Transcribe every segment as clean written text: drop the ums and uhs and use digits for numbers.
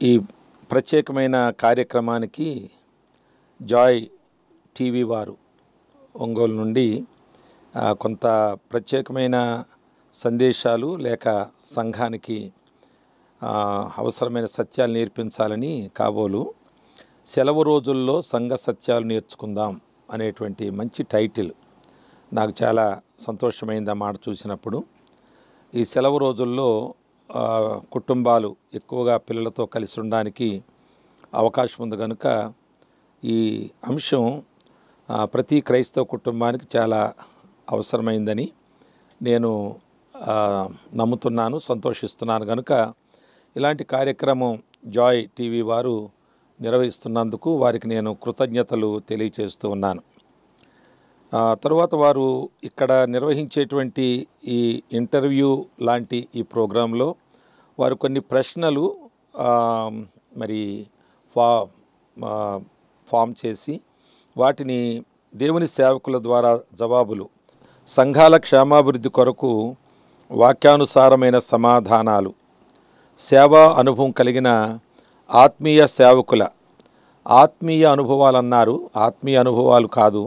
ఈ ప్రత్యేకమైన కార్యక్రమానికి జాయ్ టీవీ వారు ఒంగోలు నుండి కొంత ప్రత్యేకమైన సందేశాలు లేక సంఘానికి అవసరమైన సత్యాలు నేర్పించాలని కాబోలు సెలవు రోజుల్లో సంఘ సత్యాలు నేర్చుకుందాం అనేటువంటి మంచి టైటిల్ నాకు చాలా సంతోషమైంది ఆ మాట చూసినప్పుడు. ఈ సెలవు రోజుల్లో కుటుంబాలు ఎక్కువగా పిల్లలతో కలిసి ఉండడానికి అవకాశం ఉంది కనుక ఈ అంశం ప్రతి క్రైస్తవ కుటుంబానికి చాలా అవసరమైందని నేను నమ్ముతున్నాను, సంతోషిస్తున్నాను. కనుక ఇలాంటి కార్యక్రమం జాయ్ టీవీ వారు నిర్వహిస్తున్నందుకు వారికి నేను కృతజ్ఞతలు తెలియచేస్తూ ఉన్నాను. తరువాత వారు ఇక్కడ నిర్వహించేటువంటి ఈ ఇంటర్వ్యూ లాంటి ఈ ప్రోగ్రాంలో వారు కొన్ని ప్రశ్నలు మరి ఫామ్ చేసి వాటిని దేవుని సేవకుల ద్వారా జవాబులు, సంఘాల క్షేమాభివృద్ధి కొరకు వాక్యానుసారమైన సమాధానాలు, సేవా అనుభవం కలిగిన ఆత్మీయ సేవకుల ఆత్మీయ అనుభవాలు అన్నారు. ఆత్మీయ అనుభవాలు కాదు,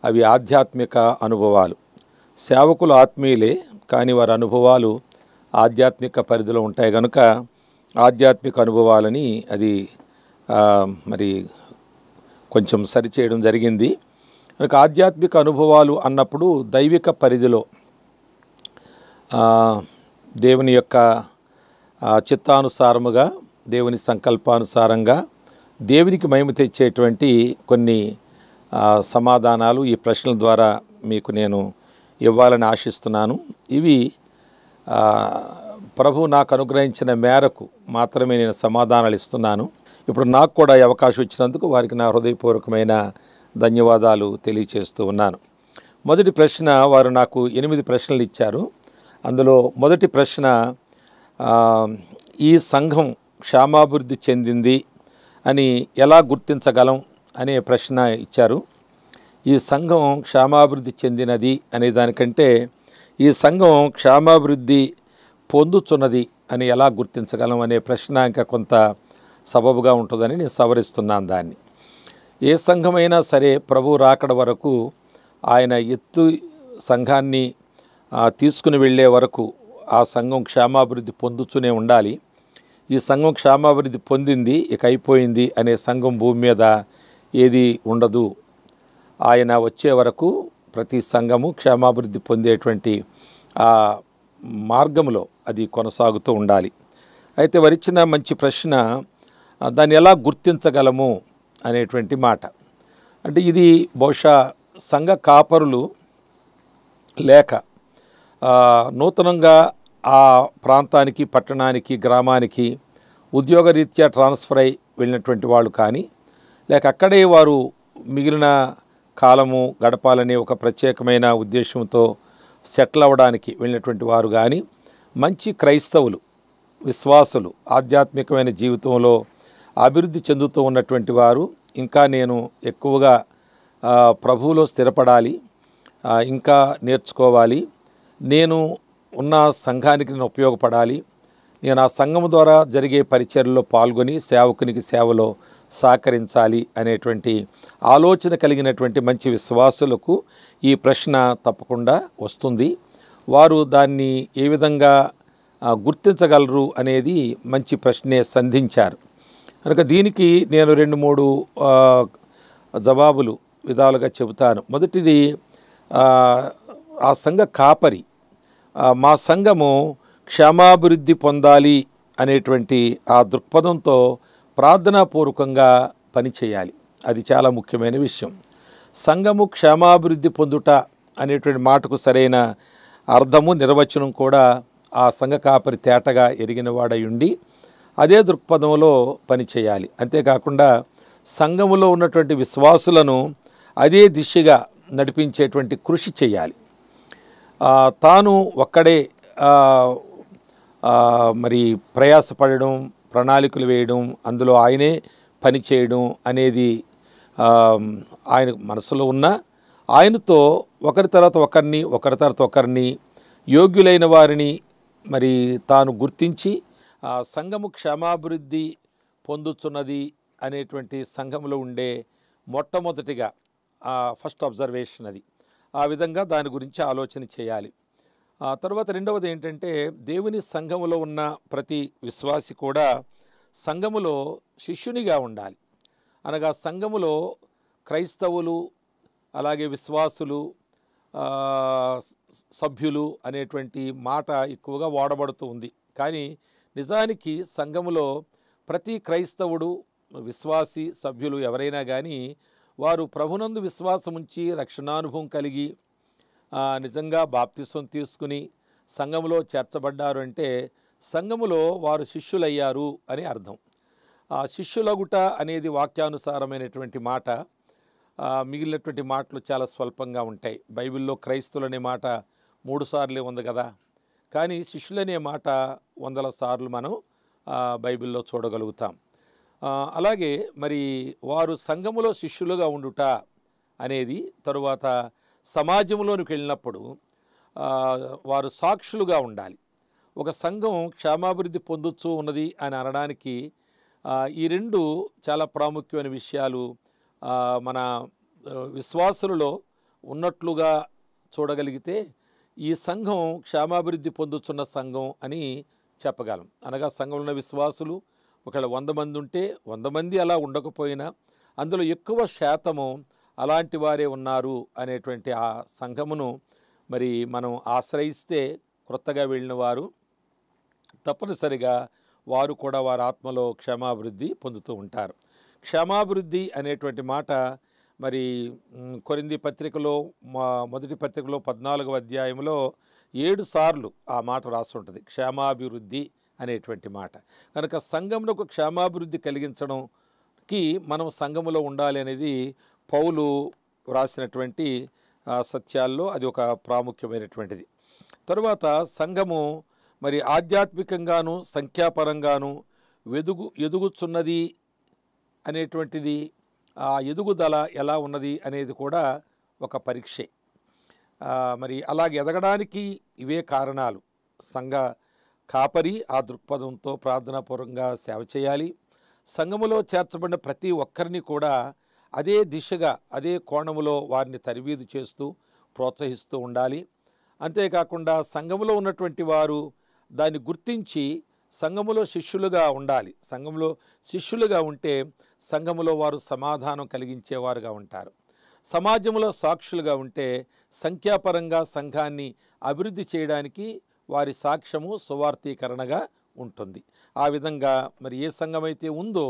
అవి ఆధ్యాత్మిక అనుభవాలు. సేవకులు ఆత్మీయులే, కానీ వారి అనుభవాలు ఆధ్యాత్మిక పరిధిలో ఉంటాయి కనుక ఆధ్యాత్మిక అనుభవాలని అది మరి కొంచెం సరిచేయడం జరిగింది. కనుక ఆధ్యాత్మిక అనుభవాలు అన్నప్పుడు దైవిక పరిధిలో దేవుని యొక్క చిత్తానుసారముగా, దేవుని సంకల్పానుసారంగా దేవునికి మహిమ తెచ్చేటువంటి కొన్ని సమాధానాలు ఈ ప్రశ్నల ద్వారా మీకు నేను ఇవ్వాలని ఆశిస్తున్నాను. ఇవి ప్రభు నాకు అనుగ్రహించిన మేరకు మాత్రమే నేను సమాధానాలు ఇస్తున్నాను. ఇప్పుడు నాకు కూడా ఈ అవకాశం ఇచ్చినందుకు వారికి నా హృదయపూర్వకమైన ధన్యవాదాలు తెలియచేస్తూ ఉన్నాను. మొదటి ప్రశ్న, వారు నాకు 8 ప్రశ్నలు ఇచ్చారు. అందులో మొదటి ప్రశ్న, ఈ సంఘం క్షేమాభివృద్ధి చెందింది అని ఎలా గుర్తించగలం అనే ప్రశ్న ఇచ్చారు. ఈ సంఘం క్షేమాభివృద్ధి చెందినది అనే దానికంటే ఈ సంఘం క్షేమాభివృద్ధి పొందుతున్నది అని ఎలా గుర్తించగలం అనే ప్రశ్న ఇంకా కొంత సబబుగా ఉంటుందని నేను సవరిస్తున్నాను దాన్ని. ఏ సంఘమైనా సరే ప్రభు రాకడ వరకు ఆయన సంఘాన్ని తీసుకుని వెళ్ళే వరకు ఆ సంఘం క్షేమాభివృద్ధి పొందుతూనే ఉండాలి. ఈ సంఘం క్షేమాభివృద్ధి పొందింది, ఇక అయిపోయింది అనే సంఘం భూమి మీద ఏది ఉండదు. ఆయన వచ్చే వరకు ప్రతి సంఘము క్షేమాభివృద్ధి పొందేటువంటి ఆ మార్గంలో అది కొనసాగుతూ ఉండాలి. అయితే వారిచ్చిన మంచి ప్రశ్న, దాన్ని ఎలా గుర్తించగలము అనేటువంటి మాట. అంటే ఇది బహుశా సంఘ కాపరులు లేక నూతనంగా ఆ ప్రాంతానికి, పట్టణానికి, గ్రామానికి ఉద్యోగరీత్యా ట్రాన్స్ఫర్ అయి వెళ్ళినటువంటి వాళ్ళు కానీ, లేక అక్కడే వారు మిగిలిన కాలము గడపాలనే ఒక ప్రత్యేకమైన ఉద్దేశంతో సెటిల్ అవ్వడానికి వెళ్ళినటువంటి వారు కానీ, మంచి క్రైస్తవులు, విశ్వాసులు, ఆధ్యాత్మికమైన జీవితంలో అభివృద్ధి చెందుతూ ఉన్నటువంటి వారు, ఇంకా నేను ఎక్కువగా ప్రభువులో స్థిరపడాలి, ఇంకా నేర్చుకోవాలి, నేను ఉన్న సంఘానికి నేను ఉపయోగపడాలి, నేను ఆ సంఘం ద్వారా జరిగే పరిచర్యలో పాల్గొని సేవకునికి సేవలో సహకరించాలి అనేటువంటి ఆలోచన కలిగినటువంటి మంచి విశ్వాసులకు ఈ ప్రశ్న తప్పకుండా వస్తుంది. వారు దాన్ని ఏ విధంగా గుర్తించగలరు అనేది మంచి ప్రశ్నే సంధించారు. కనుక దీనికి నేను 2-3 జవాబులు విధాలుగా చెబుతాను. మొదటిది, ఆ సంఘ కాపరి మా సంఘము క్షేమాభివృద్ధి పొందాలి అనేటువంటి ఆ దృక్పథంతో ప్రార్థనాపూర్వకంగా పనిచేయాలి. అది చాలా ముఖ్యమైన విషయం. సంఘము క్షేమాభివృద్ధి పొందుట అనేటువంటి మాటకు సరైన అర్థము, నిర్వచనం కూడా ఆ సంఘ కాపరి తేటగా ఎరిగిన వాడై ఉండి అదే దృక్పథంలో పనిచేయాలి. అంతేకాకుండా సంఘములో ఉన్నటువంటి విశ్వాసులను అదే దిశగా నడిపించేటువంటి కృషి చేయాలి. తాను ఒక్కడే మరి ప్రయాసపడడం, ప్రణాళికలు వేయడం, అందులో ఆయనే పని చేయడం అనేది ఆయన మనసులో ఉన్న, ఆయనతో ఒకరి తర్వాత ఒకరిని యోగ్యులైన వారిని మరి తాను గుర్తించి సంఘము క్షేమాభివృద్ధి పొందుతున్నది అనేటువంటి సంఘంలో ఉండే మొట్టమొదటిగా ఫస్ట్ అబ్జర్వేషన్ అది. ఆ విధంగా దాని గురించి ఆలోచన చేయాలి. ఆ తర్వాత రెండవది ఏంటంటే, దేవుని సంఘములో ఉన్న ప్రతి విశ్వాసి కూడా సంఘములో శిష్యునిగా ఉండాలి. అనగా సంఘములో క్రైస్తవులు, అలాగే విశ్వాసులు, సభ్యులు అనేటువంటి మాట ఎక్కువగా వాడబడుతూ ఉంది. కానీ నిజానికి సంఘములో ప్రతి క్రైస్తవుడు, విశ్వాసి, సభ్యులు ఎవరైనా కానీ వారు ప్రభునందు విశ్వాసం ఉంచి రక్షణానుభవం కలిగి నిజంగా బాప్తిసం తీసుకుని సంఘములో చేర్చబడ్డారు అంటే సంఘములో వారు శిష్యులయ్యారు అని అర్థం. ఆ శిష్యులగుట అనేది వాక్యానుసారమైనటువంటి మాట. మిగిలినటువంటి మాటలు చాలా స్వల్పంగా ఉంటాయి. బైబిల్లో క్రైస్తవులు అనే మాట 3 సార్లే ఉంది కదా, కానీ శిష్యులనే మాట 100 సార్లు మనం బైబిల్లో చూడగలుగుతాం. అలాగే మరి వారు సంఘములో శిష్యులుగా ఉండుట అనేది, తరువాత సమాజంలోనికి వెళ్ళినప్పుడు వారు సాక్షులుగా ఉండాలి. ఒక సంఘం క్షేమాభివృద్ధి పొందుతూ ఉన్నది అని అనడానికి ఈ రెండు చాలా ప్రాముఖ్యమైన విషయాలు మన విశ్వాసులలో ఉన్నట్లుగా చూడగలిగితే ఈ సంఘం క్షేమాభివృద్ధి పొందుతున్న సంఘం అని చెప్పగలం. అనగా సంఘంలో ఉన్న విశ్వాసులు ఒకవేళ 100 మంది ఉంటే 100 మంది అలా ఉండకపోయినా అందులో ఎక్కువ శాతము అలాంటి వారే ఉన్నారు అనేటువంటి ఆ సంఘమును మరి మనం ఆశ్రయిస్తే క్రొత్తగా వెళ్ళిన వారు తప్పనిసరిగా వారు కూడా వారి ఆత్మలో క్షేమాభివృద్ధి పొందుతూ ఉంటారు. క్షేమాభివృద్ధి అనేటువంటి మాట మరి కొరింథీ పత్రికలో మొదటి పత్రికలో 14వ అధ్యాయంలో 7 సార్లు ఆ మాట రాసి ఉంటుంది, క్షేమాభివృద్ధి అనేటువంటి మాట. కనుక సంఘమునకు క్షేమాభివృద్ధి కలిగించడంకి మనం సంఘములో ఉండాలి అనేది పౌలు వ్రాసినటువంటి సత్యాల్లో అది ఒక ప్రాముఖ్యమైనటువంటిది. తరువాత సంఘము మరి ఆధ్యాత్మికంగాను సంఖ్యాపరంగాను ఎదుగుచున్నది అనేటువంటిది, ఆ ఎదుగుదల ఎలా ఉన్నది అనేది కూడా ఒక పరీక్షే. మరి అలాగే ఎదగడానికి ఇవే కారణాలు. సంఘ కాపరి ఆ దృక్పథంతో ప్రార్థనాపూర్వకంగా సేవ చేయాలి. సంఘములో చేర్చబడిన ప్రతి ఒక్కరిని కూడా అదే దిశగా, అదే కోణములో వారిని తరబీదు చేస్తూ ప్రోత్సహిస్తూ ఉండాలి. అంతేకాకుండా సంఘములో ఉన్నటువంటి వారు దాన్ని గుర్తించి సంఘములో శిష్యులుగా ఉండాలి. సంఘంలో శిష్యులుగా ఉంటే సంఘములో వారు సమాధానం కలిగించేవారుగా ఉంటారు. సమాజంలో సాక్షులుగా ఉంటే సంఖ్యాపరంగా సంఘాన్ని అభివృద్ధి చేయడానికి వారి సాక్ష్యము సువార్థీకరణగా ఉంటుంది. ఆ విధంగా మరి ఏ సంఘమైతే ఉందో,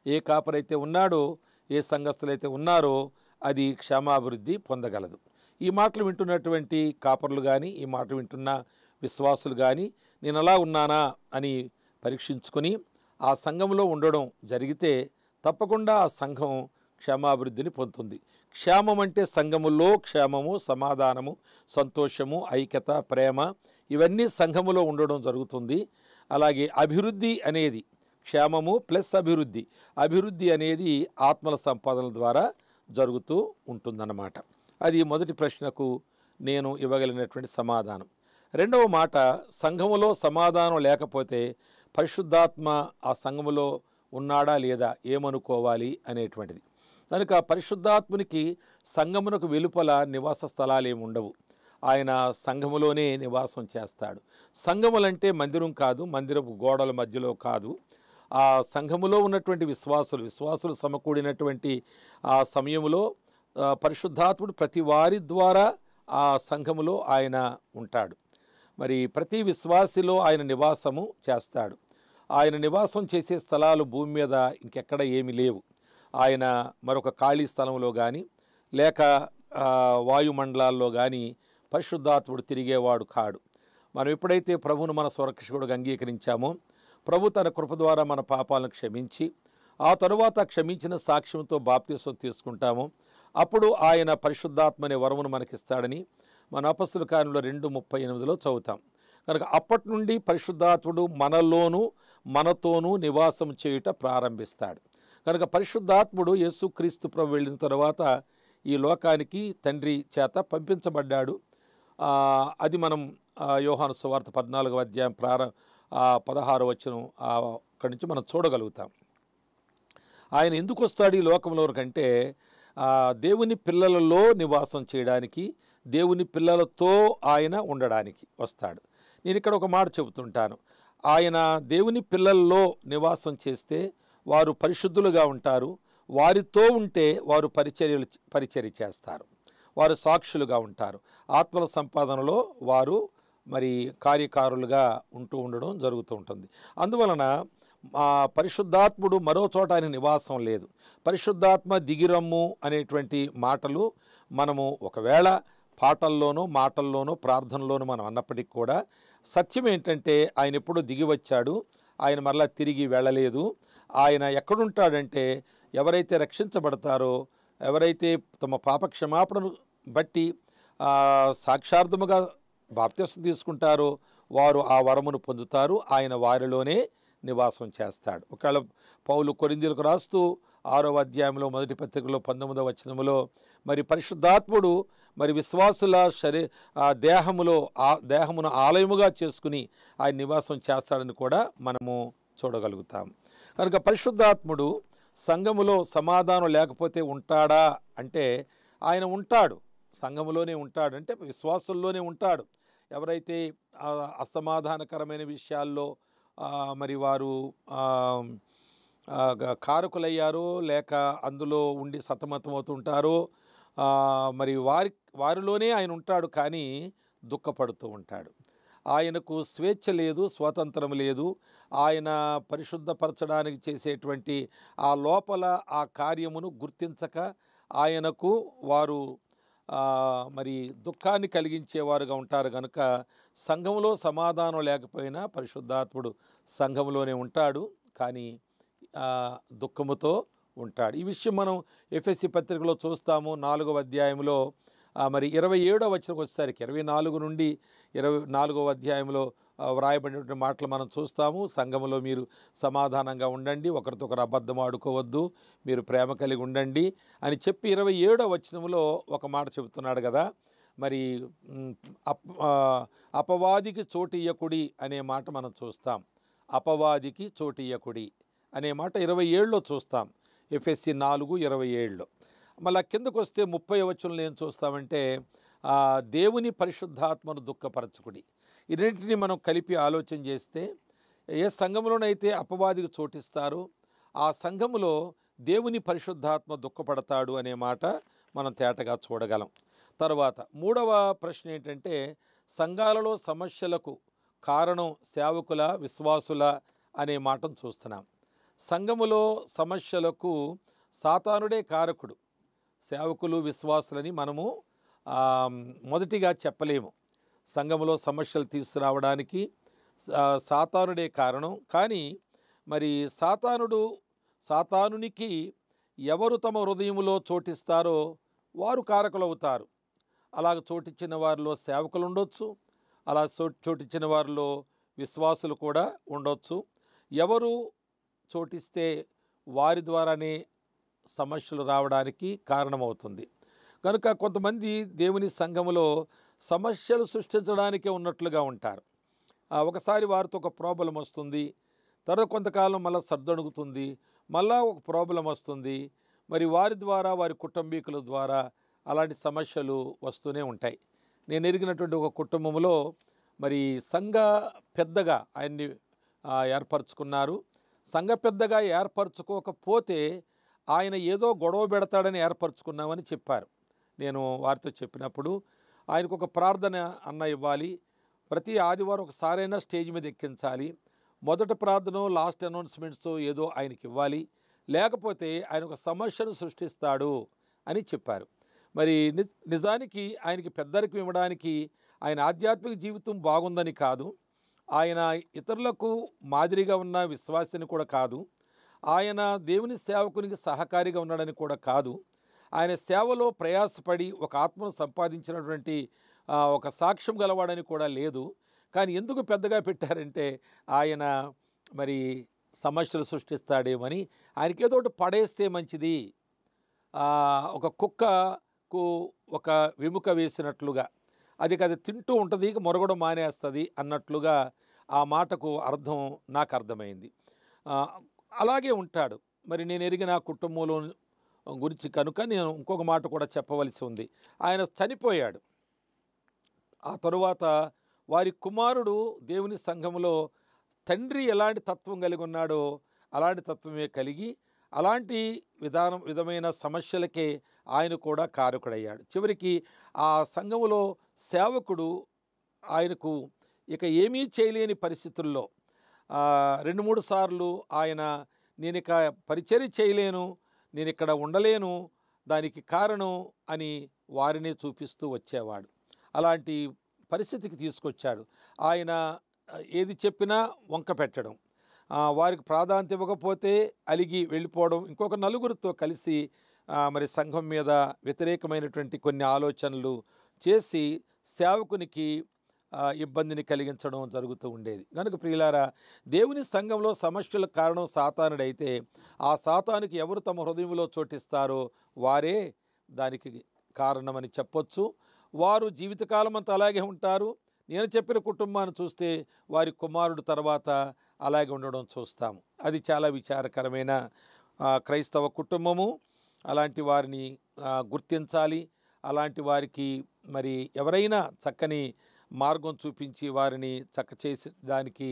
ఏ కాపరైతే ఉన్నాడో, ఏ సంఘస్థులైతే ఉన్నారో అది క్షేమాభివృద్ధి పొందగలదు. ఈ మాటలు వింటున్నటువంటి కాపర్లు కానీ, ఈ మాట వింటున్న విశ్వాసులు కానీ నేను అలా ఉన్నానా అని పరీక్షించుకొని ఆ సంఘంలో ఉండడం జరిగితే తప్పకుండా ఆ సంఘం క్షేమాభివృద్ధిని పొందుతుంది. క్షేమం అంటే సంఘములో క్షేమము, సమాధానము, సంతోషము, ఐక్యత, ప్రేమ ఇవన్నీ సంఘములో ఉండడం జరుగుతుంది. అలాగే అభివృద్ధి అనేది క్షేమము ప్లస్ అభివృద్ధి, అభివృద్ధి అనేది ఆత్మల సంపాదన ద్వారా జరుగుతూ ఉంటుందన్నమాట. అది మొదటి ప్రశ్నకు నేను ఇవ్వగలిగినటువంటి సమాధానం. రెండవ మాట, సంఘములో సమాధానం లేకపోతే పరిశుద్ధాత్మ ఆ సంఘములో ఉన్నాడా లేదా ఏమనుకోవాలి అనేటువంటిది. కనుక పరిశుద్ధాత్మునికి సంఘమునకు వెలుపల నివాస స్థలాలు ఏమి ఉండవు. ఆయన సంఘములోనే నివాసం చేస్తాడు. సంఘములంటే మందిరం కాదు, మందిరపు గోడల మధ్యలో కాదు. ఆ సంఘములో ఉన్నటువంటి విశ్వాసులు సమకూడినటువంటి ఆ సమయంలో పరిశుద్ధాత్ముడు ప్రతి వారి ద్వారా ఆ సంఘములో ఆయన ఉంటాడు. మరి ప్రతి విశ్వాసిలో ఆయన నివాసము చేస్తాడు. ఆయన నివాసం చేసే స్థలాలు భూమి మీద ఇంకెక్కడ ఏమీ లేవు. ఆయన మరొక ఖాళీ స్థలంలో కానీ లేక వాయుమండలాల్లో కానీ పరిశుద్ధాత్ముడు తిరిగేవాడు కాడు. మనం ఎప్పుడైతే ప్రభువును మన స్వరక్షకుడుగా అంగీకరించామో, ప్రభు తన కృప ద్వారా మన పాపాలను క్షమించి ఆ తరువాత క్షమించిన సాక్ష్యంతో బాప్తిసం తీసుకుంటామో అప్పుడు ఆయన పరిశుద్ధాత్మ అనే వరమును మనకిస్తాడని మన అపొస్తలుల కార్యములు 2:38లో చదువుతాం. కనుక అప్పటి నుండి పరిశుద్ధాత్ముడు మనలోనూ మనతోనూ నివాసం చేయుట ప్రారంభిస్తాడు. కనుక పరిశుద్ధాత్ముడు యేసుక్రీస్తు ప్రభు వెళ్ళిన తర్వాత ఈ లోకానికి తండ్రి చేత పంపించబడ్డాడు. అది మనం యోహాను సువార్త 14వ అధ్యాయం 16వ వచనం అక్కడి నుంచి మనం చూడగలుగుతాం. ఆయన ఎందుకు వస్తాడు ఈ లోకంలో కంటే దేవుని పిల్లలలో నివాసం చేయడానికి, దేవుని పిల్లలతో ఆయన ఉండడానికి వస్తాడు. నేను ఇక్కడ ఒక మాట చెబుతుంటాను. ఆయన దేవుని పిల్లల్లో నివాసం చేస్తే వారు పరిశుద్ధులుగా ఉంటారు. వారితో ఉంటే వారు పరిచర్య చేస్తారు, వారు సాక్షులుగా ఉంటారు. ఆత్మల సంపాదనలో వారు మరి కార్యకారులుగా ఉంటూ ఉండడం జరుగుతూ ఉంటుంది. అందువలన పరిశుద్ధాత్ముడు మరో చోట ఆయన నివాసం లేదు. పరిశుద్ధాత్మ దిగిరమ్ము అనేటువంటి మాటలు మనము ఒకవేళ పాటల్లోనూ మాటల్లోనూ ప్రార్థనలోనూ మనం అన్నప్పటికీ కూడా సత్యం ఏంటంటే ఆయన ఎప్పుడూ దిగి వచ్చాడు, ఆయన మరలా తిరిగి వెళ్ళలేదు. ఆయన ఎక్కడుంటాడంటే ఎవరైతే రక్షించబడతారో, ఎవరైతే తమ పాప క్షమాపణను బట్టి సాక్షార్థముగా బాప్తిస్మం తీసుకుంటారో వారు ఆ వరమును పొందుతారు. ఆయన వారిలోనే నివాసం చేస్తాడు. ఒకవేళ పౌలు కొరింథీయులకు రాస్తూ 6వ అధ్యాయంలో మొదటి పత్రికలో 19వ వచనములో మరి పరిశుద్ధాత్ముడు మరి విశ్వాసుల దేహమును ఆలయముగా చేసుకుని ఆయన నివాసం చేస్తాడని కూడా మనము చూడగలుగుతాం. కనుక పరిశుద్ధాత్ముడు సంఘములో సమాధానం లేకపోతే ఉంటాడా అంటే ఆయన ఉంటాడు, సంఘములోనే ఉంటాడు, అంటే విశ్వాసుల్లోనే ఉంటాడు. ఎవరైతే అసమాధానకరమైన విషయాల్లో మరి వారు కారకులయ్యారో లేక అందులో ఉండి సతమతమవుతుంటారో మరి వారిలోనే ఆయన ఉంటాడు, కానీ దుఃఖపడుతూ ఉంటాడు. ఆయనకు స్వేచ్ఛ లేదు, స్వాతంత్రం లేదు. ఆయన పరిశుద్ధపరచడానికి చేసేటువంటి ఆ లోపల ఆ కార్యమును గుర్తించక ఆయనకు వారు మరి దుఃఖాన్ని కలిగించేవారుగా ఉంటారు. కనుక సంఘంలో సమాధానం లేకపోయినా పరిశుద్ధాత్ముడు సంఘంలోనే ఉంటాడు, కానీ దుఃఖముతో ఉంటాడు. ఈ విషయం మనం ఎఫెసీ పత్రికలో చూస్తాము. 4వ అధ్యాయంలో మరి 27వ వచనంకి వచ్చేసరికి 24 నుండి 24వ అధ్యాయంలో వ్రాయబడినటువంటి మాటలు మనం చూస్తాము. సంఘములో మీరు సమాధానంగా ఉండండి, ఒకరితో ఒకరు అబద్ధం ఆడుకోవద్దు, మీరు ప్రేమ కలిగి ఉండండి అని చెప్పి 27వ వచనంలో ఒక మాట చెబుతున్నాడు కదా. మరి అపవాదికి చోటియ్యకుడి అనే మాట మనం చూస్తాం. అపవాదికి చోటియ్యకుడి అనే మాట 27లో చూస్తాం, ఎఫెసీ 4:27లో. మళ్ళా కిందకు వస్తే 30వ వచనంలో ఏం చూస్తామంటే దేవుని పరిశుద్ధాత్మను దుఃఖపరచుకుడి. ఈ రెండింటిని మనం కలిపి ఆలోచన చేస్తే ఏ సంఘంలోనైతే అపవాదికి చోటిస్తారో ఆ సంఘములో దేవుని పరిశుద్ధాత్మ దుఃఖపడతాడు అనే మాట మనం తేటగా చూడగలం. తర్వాత 3వ ప్రశ్న ఏంటంటే సంఘాలలో సమస్యలకు కారణం సేవకుల, విశ్వాసుల అనే మాటను చూస్తున్నాం. సంఘములో సమస్యలకు సాతానుడే కారకుడు. సేవకులు, విశ్వాసులని మనము మొదటిగా చెప్పలేము. సంఘములో సమస్యలు తీసుకురావడానికి సాతానుడే కారణం. కానీ మరి సాతానునికి ఎవరు తమ హృదయములో చోటిస్తారో వారు కారకులవుతారు. అలాగ చోటిచ్చిన వారిలో సేవకులు ఉండొచ్చు, అలా చోటిచ్చిన వారిలో విశ్వాసులు కూడా ఉండొచ్చు. ఎవరు చోటిస్తే వారి ద్వారానే సమస్యలు రావడానికి కారణమవుతుంది. కనుక కొంతమంది దేవుని సంఘములో సమస్యలు సృష్టించడానికే ఉన్నట్లుగా ఉంటారు. ఒకసారి వారితో ఒక ప్రాబ్లం వస్తుంది, తర్వాత కొంతకాలం మళ్ళీ సర్దణుగుతుంది, మళ్ళా ఒక ప్రాబ్లం వస్తుంది. మరి వారి ద్వారా, వారి కుటుంబీకుల ద్వారా అలాంటి సమస్యలు వస్తూనే ఉంటాయి. నేను ఎరిగినటువంటి ఒక కుటుంబంలో మరి సంఘ పెద్దగా ఆయన్ని ఏర్పరచుకున్నారు. సంఘ పెద్దగా ఏర్పరచుకోకపోతే ఆయన ఏదో గొడవ పెడతాడని ఏర్పరచుకున్నామని చెప్పారు. నేను వారితో చెప్పినప్పుడు ఆయనకు ఒక ప్రార్థన అన్న ఇవ్వాలి, ప్రతి ఆదివారం ఒకసారైనా స్టేజ్ మీద ఎక్కించాలి, మొదటి ప్రార్థన, లాస్ట్ అనౌన్స్మెంట్స్ ఏదో ఆయనకి ఇవ్వాలి, లేకపోతే ఆయన ఒక సమస్యను సృష్టిస్తాడు అని చెప్పారు. మరి నిజానికి ఆయనకి పెద్దరికం ఇవ్వడానికి ఆయన ఆధ్యాత్మిక జీవితం బాగుందని కాదు, ఆయన ఇతరులకు మాదిరిగా ఉన్న విశ్వాసిని కూడా కాదు, ఆయన దేవుని సేవకునికి సహకారిగా ఉన్నాడని కూడా కాదు, ఆయన సేవలో ప్రయాసపడి ఒక ఆత్మను సంపాదించినటువంటి ఒక సాక్ష్యం గలవాడని కూడా లేదు. కానీ ఎందుకు పెద్దగా పెట్టారంటే ఆయన మరి సమస్యలు సృష్టిస్తాడేమని, ఆయనకి ఏదో ఒకటి పడేస్తే మంచిది, ఒక కుక్కకు ఒక వెముక వేసినట్లుగా అది తింటూ ఉంటుంది, మొరగడం మానేస్తుంది అన్నట్లుగా ఆ మాటకు అర్థం నాకు అర్థమైంది. అలాగే ఉంటాడు. మరి నేను ఎరిగిన ఆ కుటుంబంలో గురించి కనుక నేను ఇంకొక మాట కూడా చెప్పవలసి ఉంది. ఆయన చనిపోయాడు. ఆ తరువాత వారి కుమారుడు దేవుని సంఘములో తండ్రి ఎలాంటి తత్వం కలిగి ఉన్నాడో అలాంటి తత్వమే కలిగి అలాంటి విధమైన సమస్యలకే ఆయన కూడా కారకుడయ్యాడు. చివరికి ఆ సంఘములో సేవకుడు ఆయనకు ఇక ఏమీ చేయలేని పరిస్థితుల్లో 2-3 సార్లు ఆయన నేను ఇక పరిచర్య చేయలేను, నేను ఇక్కడ ఉండలేను, దానికి కారణం అని వారినే చూపిస్తూ వచ్చేవాడు. అలాంటి పరిస్థితికి తీసుకొచ్చాడు. ఆయన ఏది చెప్పినా వంక పెట్టడం, వారికి ప్రాధాన్యత ఇవ్వకపోతే అలిగి వెళ్ళిపోవడం, ఇంకొక నలుగురితో కలిసి మరి సంఘం మీద వ్యతిరేకమైనటువంటి కొన్ని ఆలోచనలు చేసి సేవకునికి ఇబ్బందిని కలిగించడం జరుగుతూ ఉండేది. కనుక ప్రియులారా, దేవుని సంఘంలో సమస్యలకు కారణం సాతానుడైతే ఆ సాతానుకి ఎవరు తమ హృదయంలో చోటిస్తారో వారే దానికి కారణమని చెప్పొచ్చు. వారు జీవితకాలం అంతా అలాగే ఉంటారు. నేను చెప్పిన కుటుంబాన్ని చూస్తే వారి కుమారుడు తర్వాత అలాగే ఉండడం చూస్తాము. అది చాలా విచారకరమైన క్రైస్తవ కుటుంబము. అలాంటి వారిని గుర్తించాలి. అలాంటి వారికి మరి ఎవరైనా చక్కని మార్గం చూపించి వారిని చక్క చేసి దానికి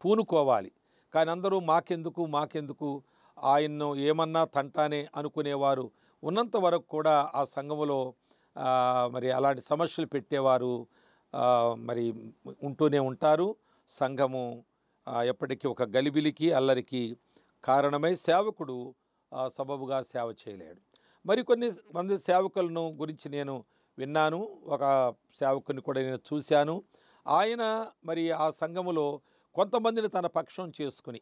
పూనుకోవాలి. కానీ అందరూ మాకెందుకు ఆయన్ను ఏమన్నా తంటానే అనుకునేవారు ఉన్నంత వరకు కూడా ఆ సంఘములో మరి అలాంటి సమస్యలు పెట్టేవారు మరి ఉంటూనే ఉంటారు. సంఘము ఎప్పటికీ ఒక గలిబిలికి అల్లరికి కారణమై సేవకుడు సబబుగా సేవ చేయలేడు. మరికొన్ని మంది సేవకులను గురించి నేను విన్నాను. ఒక సేవకుని కూడా నేను చూశాను. ఆయన మరి ఆ సంఘములో కొంతమందిని తన పక్షం చేసుకుని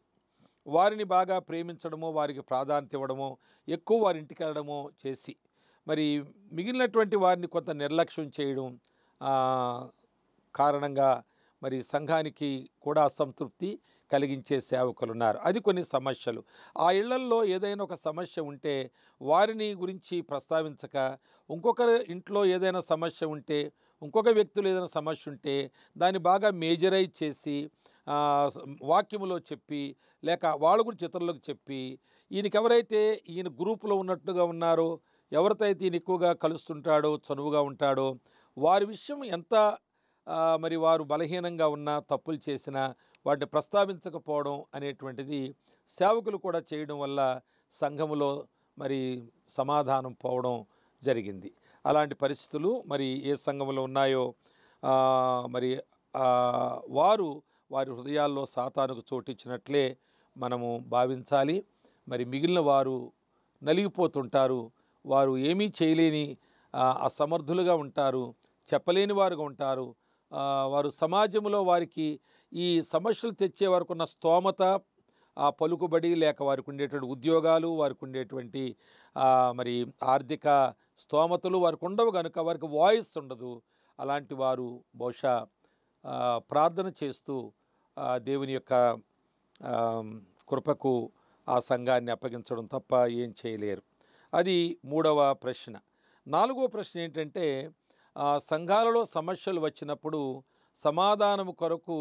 వారిని బాగా ప్రేమించడమో, వారికి ప్రాధాన్యత ఇవ్వడమో, ఎక్కువ వారి ఇంటికి వెళ్ళడమో చేసి మరి మిగిలినటువంటి వారిని కొంత నిర్లక్ష్యం చేయడం కారణంగా మరి సంఘానికి కూడా అసంతృప్తి కలిగించే సేవకులు ఉన్నారు. అది కొన్ని సమస్యలు. ఆ ఇళ్లల్లో ఏదైనా ఒక సమస్య ఉంటే వారిని గురించి ప్రస్తావించక, ఇంకొకరి ఇంట్లో ఏదైనా సమస్య ఉంటే, ఇంకొక వ్యక్తులు ఏదైనా సమస్య ఉంటే దాన్ని బాగా మేజరైజ్ చేసి వాక్యములో చెప్పి, లేక వాళ్ళ గురించి ఇతరులకు చెప్పి, ఈయన గ్రూపులో ఉన్నట్టుగా ఉన్నారో, ఎవరితో అయితే ఈయన ఎక్కువగా కలుస్తుంటాడో, చనువుగా ఉంటాడో, వారి విషయం ఎంత మరి వారు బలహీనంగా ఉన్నా, తప్పులు చేసినా వాటిని ప్రస్తావించకపోవడం అనేటువంటిది సేవకులు కూడా చేయడం వల్ల సంఘములో మరి సమాధానం పోవడం జరిగింది. అలాంటి పరిస్థితులు మరి ఏ సంఘములో ఉన్నాయో మరి వారి హృదయాల్లో సాతానుకు చోటిచ్చినట్లే మనము భావించాలి. మరి మిగిలిన వారు నలిగిపోతుంటారు. వారు ఏమీ చేయలేని అసమర్థులుగా ఉంటారు, చెప్పలేని వారుగా ఉంటారు. వారు సమాజంలో వారికి ఈ సమస్యలు తెచ్చే వారికి ఉన్న స్తోమత, ఆ పలుకుబడి, లేక వారికి ఉండేటువంటి ఉద్యోగాలు, వారికి ఉండేటువంటి మరి ఆర్థిక స్తోమతలు వారికి ఉండవు కనుక వారికి వాయిస్ ఉండదు. అలాంటి వారు బహుశా ప్రార్థన చేస్తూ దేవుని యొక్క కృపకు ఆ సంఘాన్ని అప్పగించడం తప్ప ఏం చేయలేరు. అది 3వ ప్రశ్న. 4వ ప్రశ్న ఏంటంటే, సంఘాలలో సమస్యలు వచ్చినప్పుడు సమాధానం కొరకు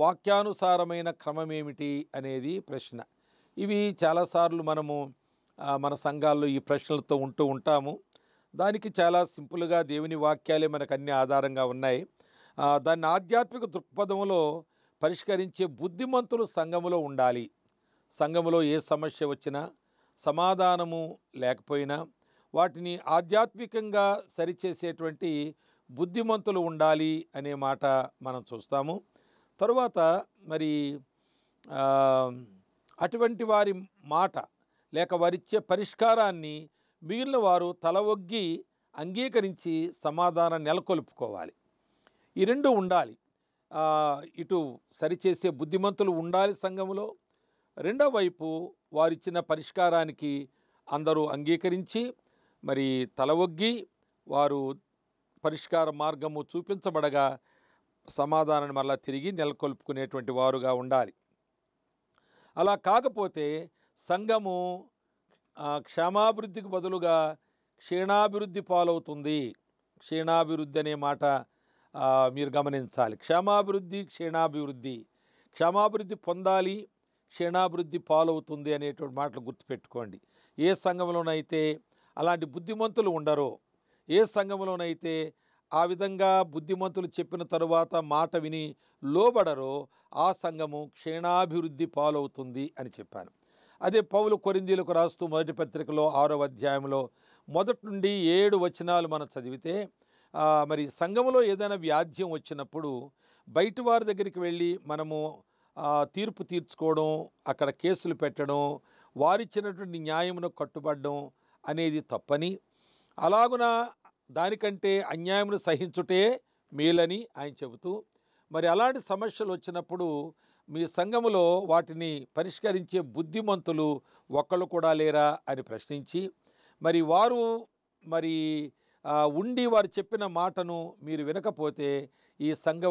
వాక్యానుసారమైన క్రమం ఏమిటి అనేది ప్రశ్న. ఇవి చాలాసార్లు మనము మన సంఘాల్లో ఈ ప్రశ్నలతో ఉంటాము. దానికి చాలా సింపుల్గా దేవుని వాక్యాలే మనకు అన్ని ఆధారంగా ఉన్నాయి. దాన్ని ఆధ్యాత్మిక దృక్పథంలో పరిష్కరించే బుద్ధిమంతులు సంఘములో ఉండాలి. సంఘములో ఏ సమస్య వచ్చినా, సమాధానము లేకపోయినా వాటిని ఆధ్యాత్మికంగా సరిచేసేటువంటి బుద్ధిమంతులు ఉండాలి అనే మాట మనం చూస్తాము. తరువాత మరి అటువంటి వారి మాట లేక వారిచ్చే పరిష్కారాన్ని మిగిలిన వారు తల ఒగ్గి అంగీకరించి సమాధానం నెలకొల్పుకోవాలి. ఈ రెండు ఉండాలి. ఇటు సరిచేసే బుద్ధిమంతులు ఉండాలి సంఘములో, రెండో వైపు వారిచ్చిన పరిష్కారానికి అందరూ అంగీకరించి మరి తల ఒగ్గి వారు పరిష్కార మార్గము చూపించబడగా సమాధానాన్ని మరలా తిరిగి నెలకొల్పుకునేటువంటి వారుగా ఉండాలి. అలా కాకపోతే సంఘము క్షేమాభివృద్ధికి బదులుగా క్షీణాభివృద్ధి పాలవుతుంది. క్షీణాభివృద్ధి అనే మాట మీరు గమనించాలి. క్షేమాభివృద్ధి, క్షీణాభివృద్ధి. క్షేమాభివృద్ధి పొందాలి, క్షీణాభివృద్ధి పాలవుతుంది అనేటువంటి మాటలు గుర్తుపెట్టుకోండి. ఏ సంఘంలోనైతే అలాంటి బుద్ధిమంతులు ఉండరో, ఏ సంఘంలోనైతే ఆ విధంగా బుద్ధిమంతులు చెప్పిన తరువాత మాట విని లోబడరో, ఆ సంఘము క్షీణాభివృద్ధి పాలవుతుంది అని చెప్పాను. అదే పౌలు కొరింథీయులకు రాస్తూ మొదటి పత్రికలో 6వ అధ్యాయంలో మొదటి నుండి 7 వచనాలు మనం చదివితే, మరి సంఘములో ఏదైనా వ్యాధ్యం వచ్చినప్పుడు బయట వారి దగ్గరికి వెళ్ళి మనము తీర్పు తీర్చుకోవడం, అక్కడ కేసులు పెట్టడం, వారిచ్చినటువంటి న్యాయమును కట్టుబడడం అనేది తప్పని, అలాగున దానికంటే అన్యాయమును సహించుటే మేలని ఆయన చెబుతూ, మరి అలాంటి సమస్యలు వచ్చినప్పుడు మీ సంఘములో వాటిని పరిష్కరించే బుద్ధిమంతులు ఒక్కళ్ళు కూడా లేరా అని ప్రశ్నించి, మరి వారు ఉండి వారు చెప్పిన మాటను మీరు వినకపోతే ఈ సంఘ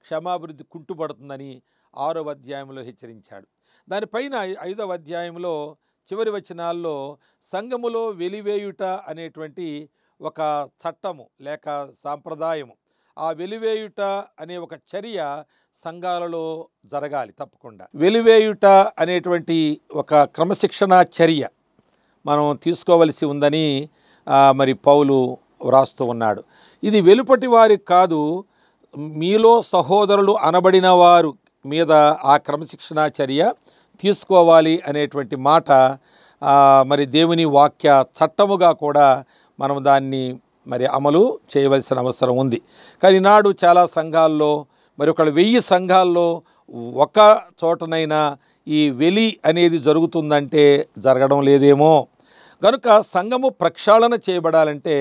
క్షమాభివృద్ధి కుంటుపడుతుందని 6వ అధ్యాయంలో హెచ్చరించాడు. దానిపైన 5వ అధ్యాయంలో చివరి వచనాల్లో సంఘములో వెలివేయుట అనేటువంటి ఒక చట్టము లేక సాంప్రదాయము, ఆ వెలివేయుట అనే ఒక చర్య సంఘాలలో జరగాలి తప్పకుండా. వెలివేయుట అనేటువంటి ఒక క్రమశిక్షణా చర్య మనం తీసుకోవలసి ఉందని మరి పౌలు వ్రాస్తూ ఉన్నాడు. ఇది వెలుపటి వారికి కాదు, మీలో సహోదరులు అనబడిన వారు మీద ఆ క్రమశిక్షణా చర్య తీసుకోవాలి అనేటువంటి మాట మరి దేవుని వాక్య చట్టముగా కూడా మనం దాన్ని మరి అమలు చేయవలసిన అవసరం ఉంది. కానీ నాడు చాలా సంఘాల్లో, మరి ఒక 1000 సంఘాల్లో ఒక చోటనైనా ఈ వెలి అనేది జరుగుతుందంటే జరగడం లేదేమో. కనుక సంఘము ప్రక్షాళన చేయబడాలంటే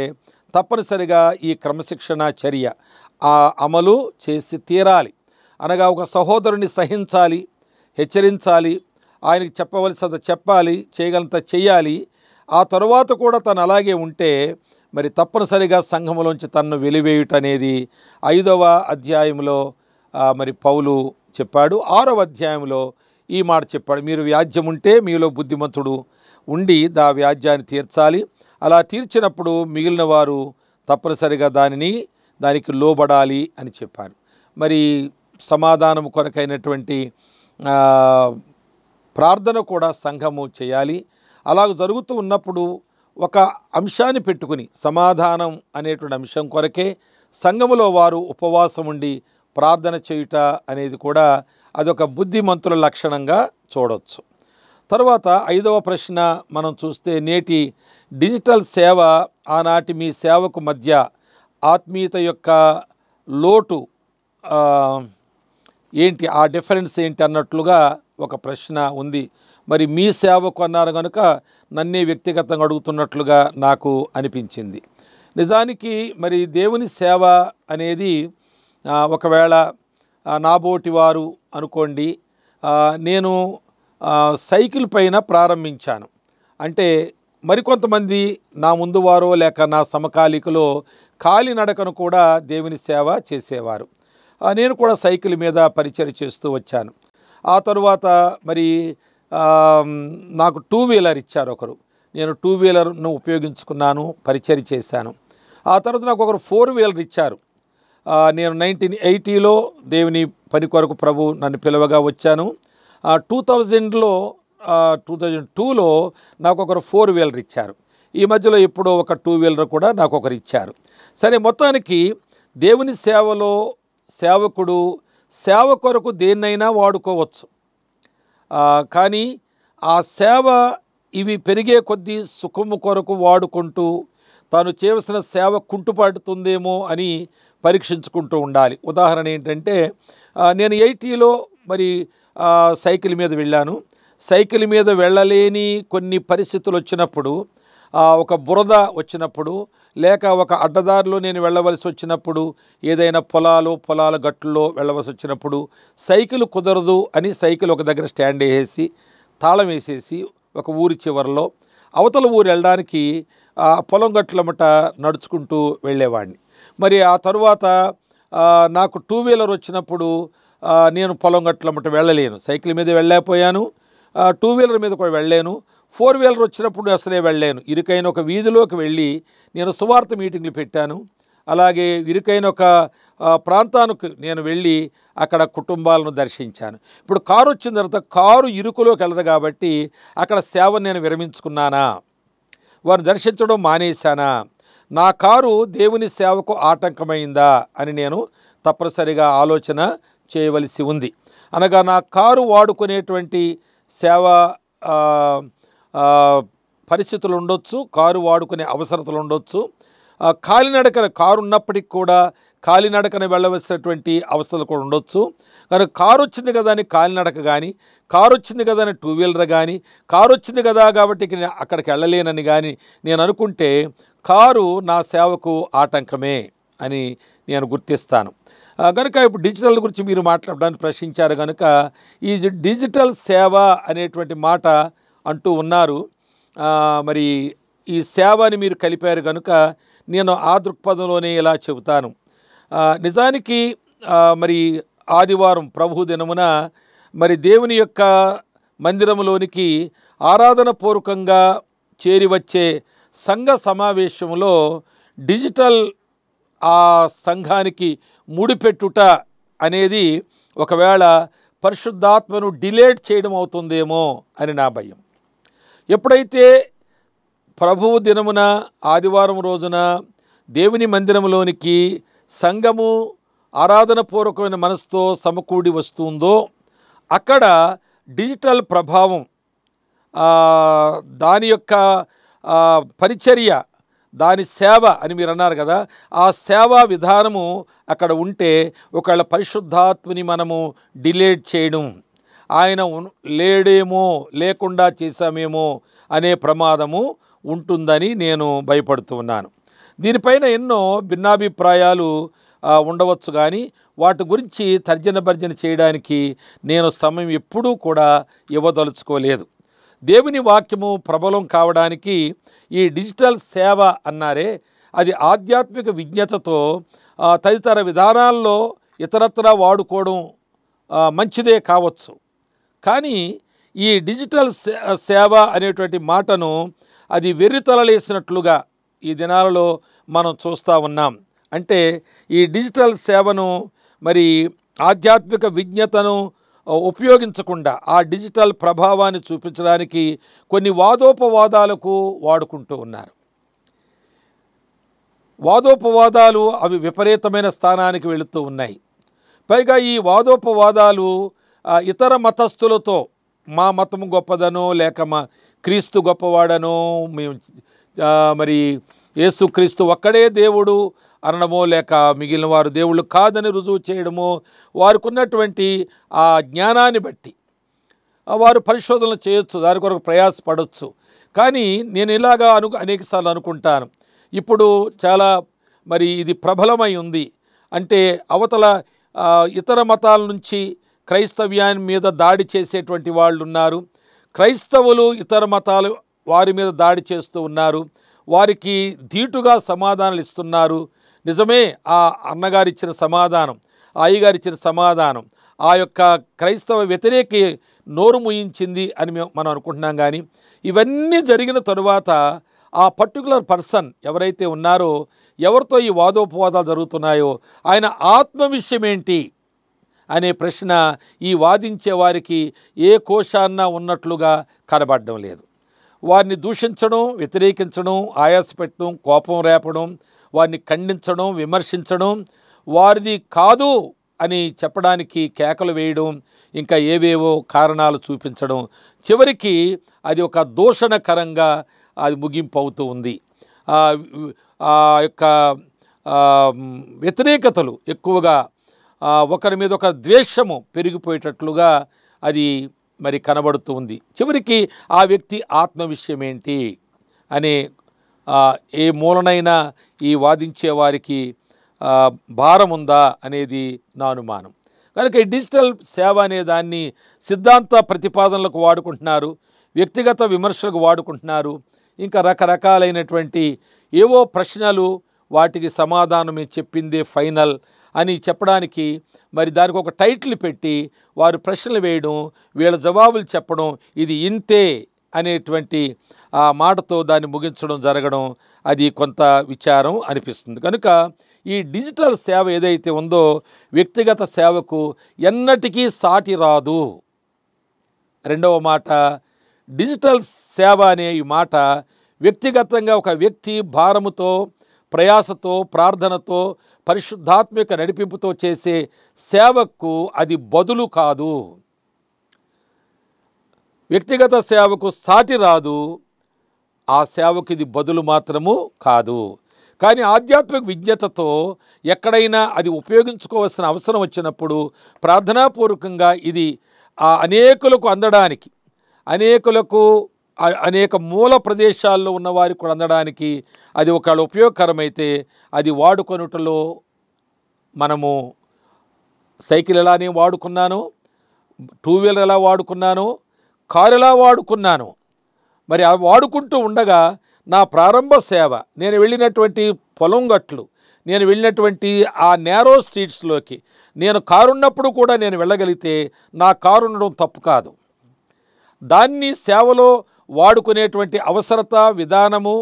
తప్పనిసరిగా ఈ క్రమశిక్షణ చర్య అమలు చేసి తీరాలి. అనగా ఒక సహోదరుని సహించాలి, హెచ్చరించాలి, ఆయనకి చెప్పవలసినంత చెప్పాలి, చేయగలంత చేయాలి. ఆ తరువాత కూడా తను అలాగే ఉంటే మరి తప్పనిసరిగా సంఘములోంచి తన్ను వెలివేయుట అనేది 5వ అధ్యాయంలో మరి పౌలు చెప్పాడు. 6వ అధ్యాయంలో ఈ మాట చెప్పాడు, మీరు వ్యాజ్యం ఉంటే మీలో బుద్ధిమంతుడు ఉండి దా వ్యాజ్యాన్ని తీర్చాలి. అలా తీర్చినప్పుడు మిగిలిన వారు తప్పనిసరిగా దానికి లోబడాలి అని చెప్పారు. మరి సమాధానం కొరకైనటువంటి ప్రార్థన కూడా సంఘము చేయాలి. అలాగ జరుగుతూ ఉన్నప్పుడు ఒక అంశాన్ని పెట్టుకుని సమాధానం అనేటువంటి అంశం కొరకే సంఘములో వారు ఉపవాసం ఉండి ప్రార్థన చేయుట అనేది కూడా అదొక బుద్ధిమంతుల లక్షణంగా చూడవచ్చు. తర్వాత 5వ ప్రశ్న మనం చూస్తే, నేటి డిజిటల్ సేవ ఆనాటి మీ సేవకు మధ్య ఆత్మీయత యొక్క లోటు ఏంటి, ఆ డిఫరెన్స్ ఏంటి అన్నట్లుగా ఒక ప్రశ్న ఉంది. మరి మీ సేవకు అన్నారు కనుక నన్నే వ్యక్తిగతంగా అడుగుతున్నట్లుగా నాకు అనిపించింది. నిజానికి మరి దేవుని సేవ అనేది ఒకవేళ నాబోటి వారు అనుకోండి, నేను సైకిల్ పైన ప్రారంభించాను అంటే, మరికొంతమంది నా ముందు వారో లేక నా సమకాలికలో కాలినడకను కూడా దేవుని సేవ చేసేవారు. నేను కూడా సైకిల్ మీద పరిచయం చేస్తూ వచ్చాను. ఆ తరువాత మరి నాకు 2 వీలర్ ఇచ్చారు ఒకరు, నేను 2 వీలర్ను ఉపయోగించుకున్నాను, పరిచయం చేశాను. ఆ తర్వాత నాకు ఒకరు 4 వీలర్ ఇచ్చారు. నేను 1980లో దేవుని పని కొరకు ప్రభు నన్ను పిలవగా వచ్చాను. 2002లో నాకు ఒకరు 4 వీలర్ ఇచ్చారు. ఈ మధ్యలో ఎప్పుడో ఒక 2 వీలర్ కూడా నాకు ఒకరు ఇచ్చారు. సరే, మొత్తానికి దేవుని సేవలో సేవకుడు సేవ కొరకు దేన్నైనా వాడుకోవచ్చు. కానీ ఆ సేవ ఇవి పెరిగే కొద్దీ సుఖము కొరకు వాడుకుంటూ తాను చేయవలసిన సేవ కుంటుపడుతుందేమో అని పరీక్షించుకుంటూ ఉండాలి. ఉదాహరణ ఏంటంటే, నేను 80లో మరి సైకిల్ మీద వెళ్ళాను. సైకిల్ మీద వెళ్ళలేని కొన్ని పరిస్థితులు వచ్చినప్పుడు, ఒక బురద వచ్చినప్పుడు, లేక ఒక అడ్డదారిలో నేను వెళ్ళవలసి వచ్చినప్పుడు, ఏదైనా పొలాల గట్టుల్లో వెళ్ళవలసి వచ్చినప్పుడు సైకిల్ కుదరదు అని సైకిల్ ఒక దగ్గర స్టాండ్ వేసేసి తాళం వేసేసి ఒక ఊరి చివరిలో అవతల ఊరు వెళ్ళడానికి పొలం గట్లమట నడుచుకుంటూ వెళ్ళేవాడిని. మరి ఆ తరువాత నాకు 2 వీలర్ వచ్చినప్పుడు నేను పొలం గట్లమట వెళ్ళలేను, సైకిల్ మీద వెళ్ళలేకపోయాను, 2 వీలర్ మీద కూడా వెళ్ళలేను. 4 వీలర్ వచ్చినప్పుడు అసలే వెళ్ళాను. ఇరుకైన ఒక వీధిలోకి వెళ్ళి నేను సువార్త మీటింగ్లు పెట్టాను. అలాగే ఇరుకైన ఒక ప్రాంతానికి నేను వెళ్ళి అక్కడ కుటుంబాలను దర్శించాను. ఇప్పుడు కారు వచ్చిన తర్వాత కారు ఇరుకులోకి వెళ్ళదు కాబట్టి అక్కడ సేవను నేను విరమించుకున్నానా, వారిని దర్శించడం మానేశానా, నా కారు దేవుని సేవకు ఆటంకమైందా అని నేను తప్పనిసరిగా ఆలోచన చేయవలసి ఉంది. అనగా నా కారు వాడుకునేటువంటి సేవ పరిస్థితులు ఉండొచ్చు, కారు వాడుకునే అవసరతలు ఉండొచ్చు, కాలినడకన కారు ఉన్నప్పటికి కూడా కాలినడకన వెళ్ళవలసినటువంటి అవస్థలు కూడా ఉండొచ్చు. కనుక కారు వచ్చింది కదా అని కాలినడక కానీ, కారు వచ్చింది కదా అని టూ వీలర్ కానీ, కారు వచ్చింది కదా కాబట్టి అక్కడికి వెళ్ళలేనని కానీ నేను అనుకుంటే కారు నా సేవకు ఆటంకమే అని నేను గుర్తిస్తాను. కనుక ఇప్పుడు డిజిటల్ గురించి మీరు మాట్లాడడానికి ప్రశ్నించారు కనుక ఈ డిజిటల్ సేవ అనేటువంటి మాట అంటూ ఉన్నారు. మరి ఈ సేవ అని మీరు కలిపారు కనుక నేను ఆ దృక్పథంలోనే ఇలా చెబుతాను. నిజానికి మరి ఆదివారం ప్రభు దినమున మరి దేవుని యొక్క మందిరంలోనికి ఆరాధన పూర్వకంగా చేరి వచ్చే సంఘ సమావేశంలో డిజిటల్ ఆ సంఘానికి ముడిపెట్టుట అనేది ఒకవేళ పరిశుద్ధాత్మను డిలేట్ చేయడం అవుతుందేమో అని నా భయం. ఎప్పుడైతే ప్రభువు దినమున ఆదివారం రోజున దేవుని మందిరంలోనికి సంఘము ఆరాధన పూర్వకమైన మనసుతో సమకూడి వస్తుందో అక్కడ డిజిటల్ ప్రభావం దాని యొక్క పరిచర్య, దాని సేవ అని మీరు అన్నారు కదా, ఆ సేవా విధానము అక్కడ ఉంటే ఒకవేళ పరిశుద్ధాత్మని మనము డిలేట్ చేయడం, ఆయన లేడేమో, లేకుండా చేశామేమో అనే ప్రమాదము ఉంటుందని నేను భయపడుతూ ఉన్నాను. దీనిపైన ఎన్నో భిన్నాభిప్రాయాలు ఉండవచ్చు, కానీ వాటి గురించి తర్జన భర్జన చేయడానికి నేను సమయం ఎప్పుడూ కూడా ఇవ్వదలుచుకోలేదు. దేవుని వాక్యము ప్రబలం కావడానికి ఈ డిజిటల్ సేవ అన్నారే, అది ఆధ్యాత్మిక విజ్ఞతతో తదితర విధానాల్లో ఇతరత్రా వాడుకోవడం మంచిదే కావచ్చు. కానీ ఈ డిజిటల్ సేవ అనేటువంటి మాటను అది వెర్రితలలేసినట్లుగా ఈ దినాలలో మనం చూస్తూ ఉన్నాం. అంటే ఈ డిజిటల్ సేవను మరి ఆధ్యాత్మిక విజ్ఞతను ఉపయోగించకుండా ఆ డిజిటల్ ప్రభావాన్ని చూపించడానికి కొన్ని వాదోపవాదాలకు వాడుకుంటూ ఉన్నారు. వాదోపవాదాలు అవి విపరీతమైన స్థానానికి వెళుతూ ఉన్నాయి. పైగా ఈ వాదోపవాదాలు ఇతర మతస్థులతో మా మతం గొప్పదనో, లేక మా క్రీస్తు గొప్పవాడనో, మేము మరి యేసుక్రీస్తు ఒక్కడే దేవుడు అనడమో, లేక మిగిలిన వారు దేవుళ్ళు కాదని రుజువు చేయడమో, వారికి ఉన్నటువంటి ఆ జ్ఞానాన్ని బట్టి వారు పరిశోధనలు చేయొచ్చు, దాని కొరకు ప్రయాసపడవచ్చు. కానీ నేను ఇలాగా అనేకసార్లు అనుకుంటాను, ఇప్పుడు చాలా మరి ఇది ప్రబలమై ఉంది. అంటే అవతల ఇతర మతాల నుంచి క్రైస్తవ్యాన్ని మీద దాడి చేసేటువంటి వాళ్ళు ఉన్నారు, క్రైస్తవులు ఇతర మతాలు వారి మీద దాడి చేస్తూ ఉన్నారు, వారికి ధీటుగా సమాధానాలు ఇస్తున్నారు. నిజమే, ఆ అన్నగారు ఇచ్చిన సమాధానం, అయ్యగారు ఇచ్చిన సమాధానం ఆ యొక్క క్రైస్తవ వ్యతిరేకి నోరు ముయించింది అని మనం అనుకుంటున్నాం. కానీ ఇవన్నీ జరిగిన తరువాత ఆ పర్టికులర్ పర్సన్ ఎవరైతే ఉన్నారో, ఎవరితో ఈ వాదోపవాదాలు జరుగుతున్నాయో, ఆయన ఆత్మ విషయం ఏంటి అనే ప్రశ్న ఈ వాదించే వారికి ఏ కోశాన్న ఉన్నట్లుగా కనబడడం లేదు. వారిని దూషించడం, వ్యతిరేకించడం, ఆయాసపెట్టడం, కోపం రేపడం, వారిని ఖండించడం, విమర్శించడం, వారిది కాదు అని చెప్పడానికి కేకలు వేయడం, ఇంకా ఏవేవో కారణాలు చూపించడం, చివరికి అది ఒక దూషణకరంగా అది ముగింపు అవుతూ ఉంది. ఆ యొక్క వ్యతిరేకతలు ఎక్కువగా ఒకరి మీద ఒక ద్వేషము పెరిగిపోయేటట్లుగా అది మరి కనబడుతూ ఉంది. చివరికి ఆ వ్యక్తి ఆత్మ విషయం ఏంటి అనే ఏ మూలనైనా ఈ వాదించే వారికి భారం ఉందా అనేది నా అనుమానం. కనుక ఈ డిజిటల్ సేవ అనే దాన్ని సిద్ధాంత ప్రతిపాదనలకు వాడుకుంటున్నారు, వ్యక్తిగత విమర్శలకు వాడుకుంటున్నారు, ఇంకా రకరకాలైనటువంటి ఏవో ప్రశ్నలు, వాటికి సమాధానమే చెప్పిందే ఫైనల్ అని చెప్పడానికి మరి దానికి ఒక టైటిల్ పెట్టి వారు ప్రశ్నలు వేయడం, వీళ్ళ జవాబులు చెప్పడం, ఇది ఇంతే అనేటువంటి ఆ మాటతో దాన్ని ముగించడం జరగడం అది కొంత విచారం అనిపిస్తుంది. కనుక ఈ డిజిటల్ సేవ ఏదైతే ఉందో వ్యక్తిగత సేవకు ఎన్నటికీ సాటి రాదు. రెండవ మాట, డిజిటల్ సేవ అనే ఈ మాట వ్యక్తిగతంగా ఒక వ్యక్తి భారముతో, ప్రయాసతో, ప్రార్థనతో, పరిశుద్ధాత్మిక నడిపింపుతో చేసే సేవకు అది బదులు కాదు. వ్యక్తిగత సేవకు సాటి రాదు, ఆ సేవకు ఇది బదులు మాత్రము కాదు. కానీ ఆధ్యాత్మిక విజ్ఞతతో ఎక్కడైనా అది ఉపయోగించుకోవాల్సిన అవసరం వచ్చినప్పుడు ప్రార్థనాపూర్వకంగా ఇది అనేకులకు అందడానికి, అనేక మూల ప్రదేశాల్లో ఉన్న వారికి కూడా అందడానికి అది ఒకవేళ ఉపయోగకరమైతే అది వాడుకొనుటలో మనము సైకిల్ ఎలానే వాడుకున్నాను, టూ వీలర్ ఎలా వాడుకున్నాను, కారు ఎలా వాడుకున్నాను, మరి అవి వాడుకుంటూ ఉండగా నా ప్రారంభ సేవ, నేను వెళ్ళినటువంటి పొలం గట్లు, నేను వెళ్ళినటువంటి ఆ నేరో స్ట్రీట్స్లోకి నేను కారున్నప్పుడు కూడా నేను వెళ్ళగలిగితే నా కారు ఉండడం తప్పు కాదు. దాన్ని సేవలో వాడుకునేటువంటి అవసరత, విధానము,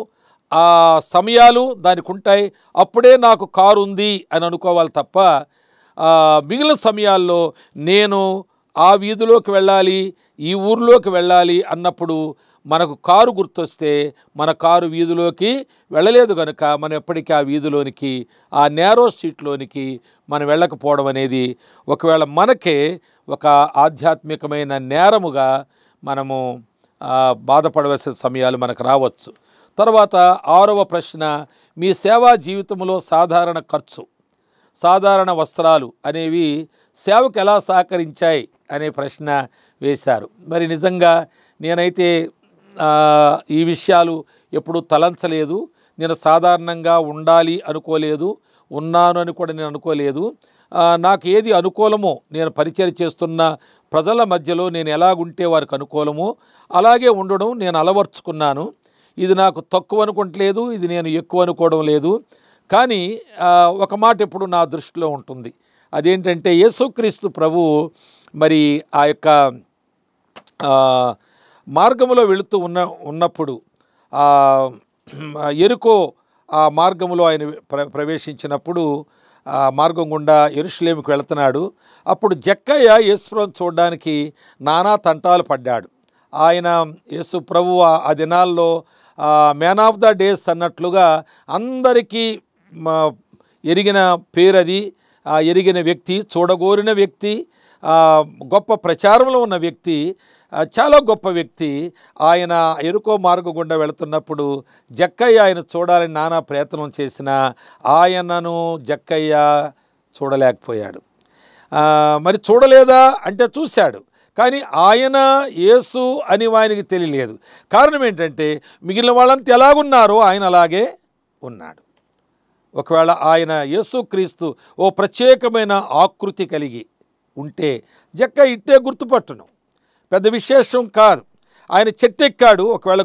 ఆ సమయాలు దానికి ఉంటాయి. అప్పుడే నాకు కారు ఉంది అని అనుకోవాలి తప్ప మిగిలిన సమయాల్లో నేను ఆ వీధిలోకి వెళ్ళాలి, ఈ ఊరిలోకి వెళ్ళాలి అన్నప్పుడు మనకు కారు గుర్తొస్తే మన కారు వీధిలోకి వెళ్ళలేదు కనుక మనం ఎప్పటికీ ఆ వీధిలోనికి, ఆ నేరో స్ట్రీట్లోనికి మనం వెళ్ళకపోవడం అనేది ఒకవేళ మనకే ఒక ఆధ్యాత్మికమైన నేరముగా మనము బాధపడవలసిన సమయాలు మనకు రావచ్చు. తర్వాత 6వ ప్రశ్న, మీ సేవా జీవితంలో సాధారణ ఖర్చు, సాధారణ వస్త్రాలు అనేవి సేవకు ఎలా సహకరించాయి అనే ప్రశ్న వేశారు. మరి నిజంగా నేనైతే ఈ విషయాలు ఎప్పుడూ తలంచలేదు. నేను సాధారణంగా ఉండాలి అనుకోలేదు, ఉన్నాను అని కూడా నేను అనుకోలేదు. నాకు ఏది అనుకూలమో, నేను పరిచయం చేస్తున్న ప్రజల మధ్యలో నేను ఎలాగుంటే వారికి అనుకూలమో అలాగే ఉండడం నేను అలవర్చుకున్నాను. ఇది నాకు తక్కువ అనుకోవట్లేదు, ఇది నేను ఎక్కువ అనుకోవడం లేదు. కానీ ఒక మాట ఎప్పుడు నా దృష్టిలో ఉంటుంది, అదేంటంటే యేసుక్రీస్తు ప్రభువు మరి ఆ యొక్క మార్గములో వెళుతూ ఉన్నప్పుడు యెరికో ఆ మార్గములో ఆయన ప్రవేశించినప్పుడు ఆ మార్గం గుండా యెరూషలేముకు వెళుతున్నాడు. అప్పుడు జక్కయ్య యేసుప్రభువును చూడడానికి నానా తంటాలు పడ్డాడు. ఆయన యేసు ప్రభువు ఆ దినాల్లో మ్యాన్ ఆఫ్ ద డేస్ అన్నట్లుగా అందరికీ ఎరిగిన పేరది, ఎరిగిన వ్యక్తి, చూడగోరిన వ్యక్తి, గొప్ప ప్రచారంలో ఉన్న వ్యక్తి, చాలా గొప్ప వ్యక్తి. ఆయన యెరికో మార్గం గుండా వెళుతున్నప్పుడు జక్కయ్య ఆయన చూడాలని నానా ప్రయత్నం చేసినా ఆయనను జక్కయ్య చూడలేకపోయాడు. మరి చూడలేదా అంటే చూశాడు, కానీ ఆయన యేసు అని ఆయనకి తెలియలేదు. కారణం ఏంటంటే మిగిలిన వాళ్ళంతా ఎలాగున్నారో ఆయన అలాగే ఉన్నాడు. ఒకవేళ ఆయన యేసుక్రీస్తు ఓ ప్రత్యేకమైన ఆకృతి కలిగి ఉంటే జక్కయ్య ఇట్టే గుర్తుపట్టును, పెద్ద విశేషం కాదు. ఆయన చెట్టెక్కాడు, ఒకవేళ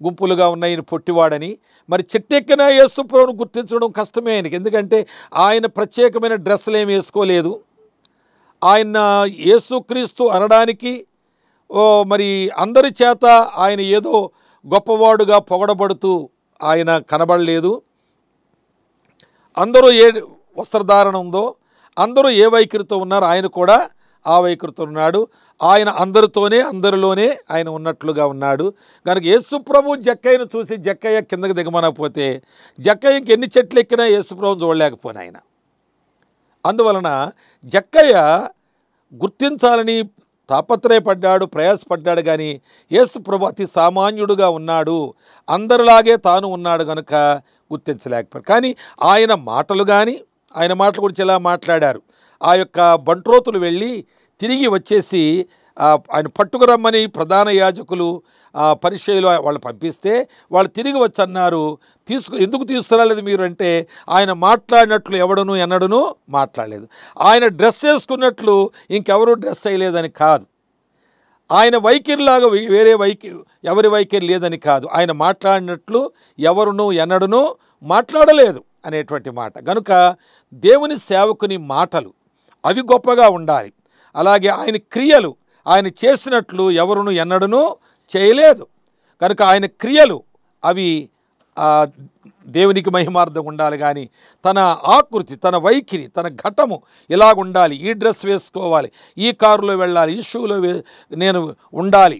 గుంపులుగా ఉన్న ఈయన పొట్టివాడని, మరి చెట్టెక్కిన యేసు ప్రభువును గుర్తించడం కష్టమే ఆయనకి. ఎందుకంటే ఆయన ప్రత్యేకమైన డ్రెస్సులు ఏమి వేసుకోలేదు. ఆయన యేసుక్రీస్తు అనడానికి మరి అందరి చేత ఆయన ఏదో గొప్పవాడుగా పొగడబడుతూ ఆయన కనబడలేదు. అందరూ ఏ వస్త్రధారణ ఉందో, అందరూ ఏ వైఖరితో ఉన్నారో ఆయన కూడా ఆ వైఖరితో ఉన్నాడు. ఆయన అందరిలోనే ఆయన ఉన్నట్లుగా ఉన్నాడు. కనుక యేసుప్రభు జక్కయ్యను చూసి జక్కయ్య కిందకి దిగమనకపోతే జక్కయ్యకి ఎన్ని చెట్లు ఎక్కినా యేసుప్రభుని చూడలేకపోయిన ఆయన. అందువలన జక్కయ్య గుర్తించాలని తాపత్రయపడ్డాడు, ప్రయాసపడ్డాడు. కానీ యేసుప్రభు అతి సామాన్యుడుగా ఉన్నాడు, అందరిలాగే తాను ఉన్నాడు కనుక గుర్తించలేకపోయాడు. కానీ ఆయన మాటలు గురించి ఎలా మాట్లాడారు, ఆ యొక్క బంట్రోతులు వెళ్ళి తిరిగి వచ్చేసి ఆయన పట్టుకురమ్మని ప్రధాన యాజకులు పరిచయులు వాళ్ళు పంపిస్తే వాళ్ళు తిరిగి వచ్చి అన్నారు, ఎందుకు తీసుకురాలేదు మీరు అంటే ఆయన మాట్లాడినట్లు ఎన్నడూ మాట్లాడలేదు. ఆయన డ్రెస్ వేసుకున్నట్లు ఇంకెవరూ డ్రెస్ వేయలేదని కాదు, ఆయన వైఖరిలాగా ఎవరి వైఖరి లేదని కాదు, ఆయన మాట్లాడినట్లు ఎన్నడూ మాట్లాడలేదు అనేటువంటి మాట. కనుక దేవుని సేవకుని మాటలు అవి గొప్పగా ఉండాలి. అలాగే ఆయన క్రియలు ఆయన చేసినట్లు ఎన్నడూ చేయలేదు. కనుక ఆయన క్రియలు అవి దేవునికి మహిమార్థం ఉండాలి. కానీ తన ఆకృతి, తన వైఖరి, తన ఘటము ఇలాగుండాలి, ఈ డ్రెస్ వేసుకోవాలి, ఈ కారులో వెళ్ళాలి, ఈ షూలో నేను ఉండాలి,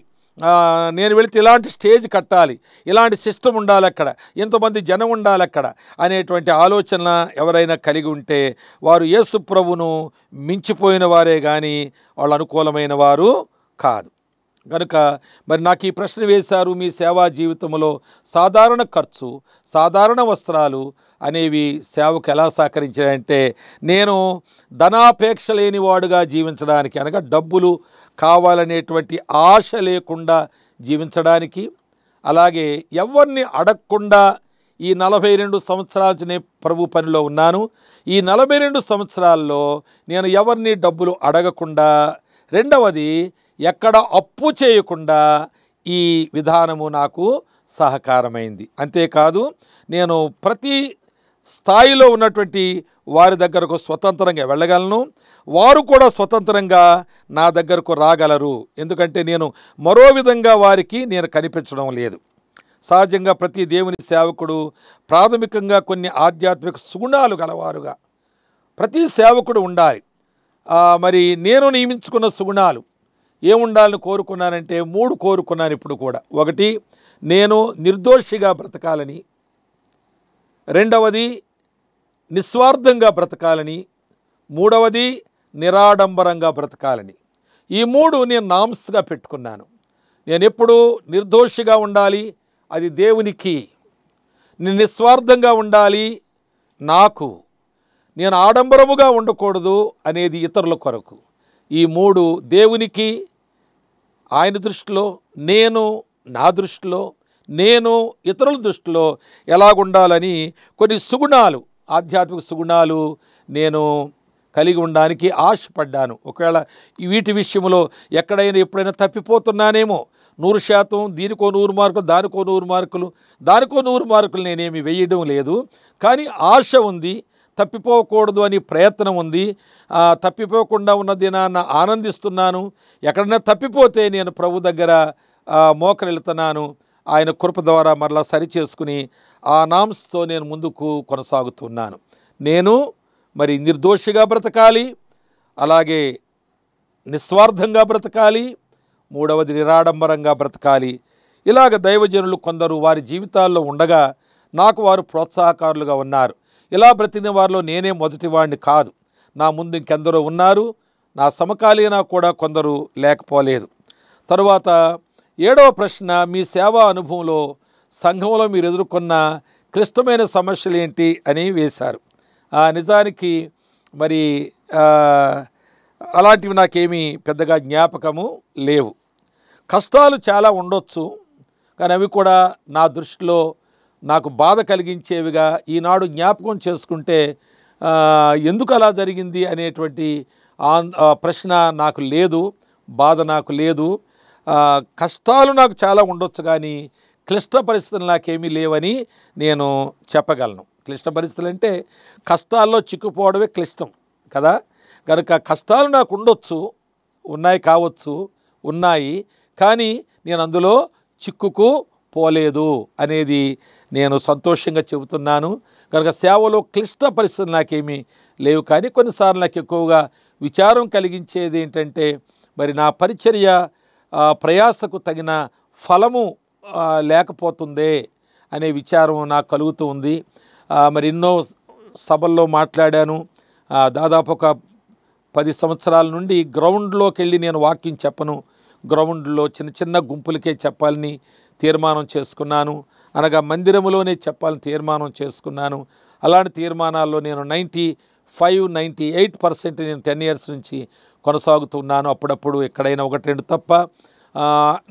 నేను వెళితే ఇలాంటి స్టేజ్ కట్టాలి, ఇలాంటి సిస్టమ్ ఉండాలి, అక్కడ ఎంతమంది జనం ఉండాలి అక్కడ అనేటువంటి ఆలోచన ఎవరైనా కలిగి ఉంటే వారు యేసు ప్రభువును మించిపోయిన వారే కానీ వాళ్ళు అనుకూలమైన వారు కాదు. కనుక మరి నాకు ఈ ప్రశ్న వేశారు, మీ సేవా జీవితంలో సాధారణ ఖర్చు, సాధారణ వస్త్రాలు అనేవి సేవకు ఎలా సహకరించాయంటే, నేను ధనాపేక్ష లేనివాడుగా జీవించడానికి, అనగా డబ్బులు కావాలనేటువంటి ఆశ లేకుండా జీవించడానికి, అలాగే ఎవరిని అడగకుండా ఈ 42 సంవత్సరాల నేను ప్రభు పనిలో ఉన్నాను. ఈ 42 సంవత్సరాల్లో నేను ఎవరిని డబ్బులు అడగకుండా, రెండవది ఎక్కడ అప్పు చేయకుండా ఈ విధానము నాకు సహకారమైంది. అంతేకాదు నేను ప్రతి స్థాయిలో ఉన్నటువంటి వారి దగ్గరకు స్వతంత్రంగా వెళ్ళగలను, వారు కూడా స్వతంత్రంగా నా దగ్గరకు రాగలరు. ఎందుకంటే నేను మరో విధంగా వారికి నేను కనిపించడం లేదు. సహజంగా ప్రతి దేవుని సేవకుడు ప్రాథమికంగా కొన్ని ఆధ్యాత్మిక సుగుణాలు గలవారుగా ప్రతి సేవకుడు ఉండాలి. మరి నేను నియమించుకున్న సుగుణాలు ఏముండాలని కోరుకున్నానంటే 3 కోరుకున్నాను ఇప్పుడు కూడా. ఒకటి, నేను నిర్దోషిగా బ్రతకాలని, రెండవది నిస్వార్థంగా బ్రతకాలని, మూడవది నిరాడంబరంగా బ్రతకాలని. ఈ 3 నేను నామ్స్గా పెట్టుకున్నాను. నేను ఎప్పుడూ నిర్దోషిగా ఉండాలి, అది దేవునికి. నేను నిస్వార్థంగా ఉండాలి నాకు. నేను ఆడంబరముగా ఉండకూడదు అనేది ఇతరుల కొరకు. ఈ 3 దేవునికి, ఆయన దృష్టిలో, నేను నా దృష్టిలో, నేను ఇతరుల దృష్టిలో ఎలాగుండాలని కొన్ని సుగుణాలు, ఆధ్యాత్మిక సుగుణాలు నేను కలిగి ఉండడానికి ఆశపడ్డాను. ఒకవేళ వీటి విషయంలో ఎక్కడైనా ఎప్పుడైనా తప్పిపోతున్నానేమో, 100% దీనికో 100 మార్కులు, దానికో 100 మార్కులు, దానికో 100 మార్కులు నేనేమి వేయడం లేదు. కానీ ఆశ ఉంది, తప్పిపోకూడదు అని ప్రయత్నం ఉంది. తప్పిపోకుండా ఉన్న దినాన్న ఆనందిస్తున్నాను. ఎక్కడైనా తప్పిపోతే నేను ప్రభు దగ్గర మోకరిల్లుతున్నాను. ఆయన కృప ద్వారా మరలా సరిచేసుకుని ఆ నామ్స్తో నేను ముందుకు కొనసాగుతున్నాను. నేను మరి నిర్దోషిగా బ్రతకాలి, అలాగే నిస్వార్థంగా బ్రతకాలి, మూడవది నిరాడంబరంగా బ్రతకాలి. ఇలాగ దైవజనులు కొందరు వారి జీవితాల్లో ఉండగా నాకు వారు ప్రోత్సాహకారులుగా ఉన్నారు. ఇలా బ్రతికిన వారిలో నేనే మొదటివాడిని కాదు. నా ముందు ఇంకెందరో ఉన్నారు. నా సమకాలీన కూడా కొందరు లేకపోలేదు. తరువాత 7వ ప్రశ్న, మీ సేవా అనుభవంలో సంఘంలో మీరు ఎదుర్కొన్న క్లిష్టమైన సమస్యలు ఏంటి అని వేశారు. నిజానికి మరి అలాంటివి నాకేమీ పెద్దగా జ్ఞాపకము లేవు. కష్టాలు చాలా ఉండొచ్చు, కానీ అవి కూడా నా దృష్టిలో నాకు బాధ కలిగించేవిగా ఈనాడు జ్ఞాపకం చేసుకుంటే ఎందుకు అలా జరిగింది అనేటువంటి ప్రశ్న నాకు లేదు, బాధ నాకు లేదు. కష్టాలు నాకు చాలా ఉండొచ్చు, కానీ క్లిష్ట పరిస్థితులు నాకేమీ లేవని నేను చెప్పగలను. క్లిష్ట పరిస్థితులు అంటే కష్టాల్లో చిక్కుపోవడమే క్లిష్టం కదా. కనుక కష్టాలు నాకు ఉండొచ్చు, ఉన్నాయి కావచ్చు, ఉన్నాయి, కానీ నేను అందులో చిక్కుకు పోలేదు అనేది నేను సంతోషంగా చెబుతున్నాను. కనుక సేవలో క్లిష్ట పరిస్థితులు నాకేమీ లేవు. కానీ కొన్నిసార్లు నాకు ఎక్కువగా విచారం కలిగించేది ఏంటంటే, మరి నా పరిచర్య ప్రయాసకు తగిన ఫలము లేకపోతుందే అనే విచారం నాకు కలుగుతూ ఉంది. మరి ఎన్నో సభల్లో మాట్లాడాను. దాదాపు ఒక 10 సంవత్సరాల నుండి గ్రౌండ్లోకి వెళ్ళి నేను వాక్యం చెప్పను. గ్రౌండ్లో చిన్న చిన్న గుంపులకే చెప్పాలని తీర్మానం చేసుకున్నాను. అనగా మందిరములోనే చెప్పాలని తీర్మానం చేసుకున్నాను. అలాంటి తీర్మానాల్లో నేను 95-98% నేను 10 ఇయర్స్ నుంచి కొనసాగుతున్నాను. అప్పుడప్పుడు ఎక్కడైనా 1-2 తప్ప.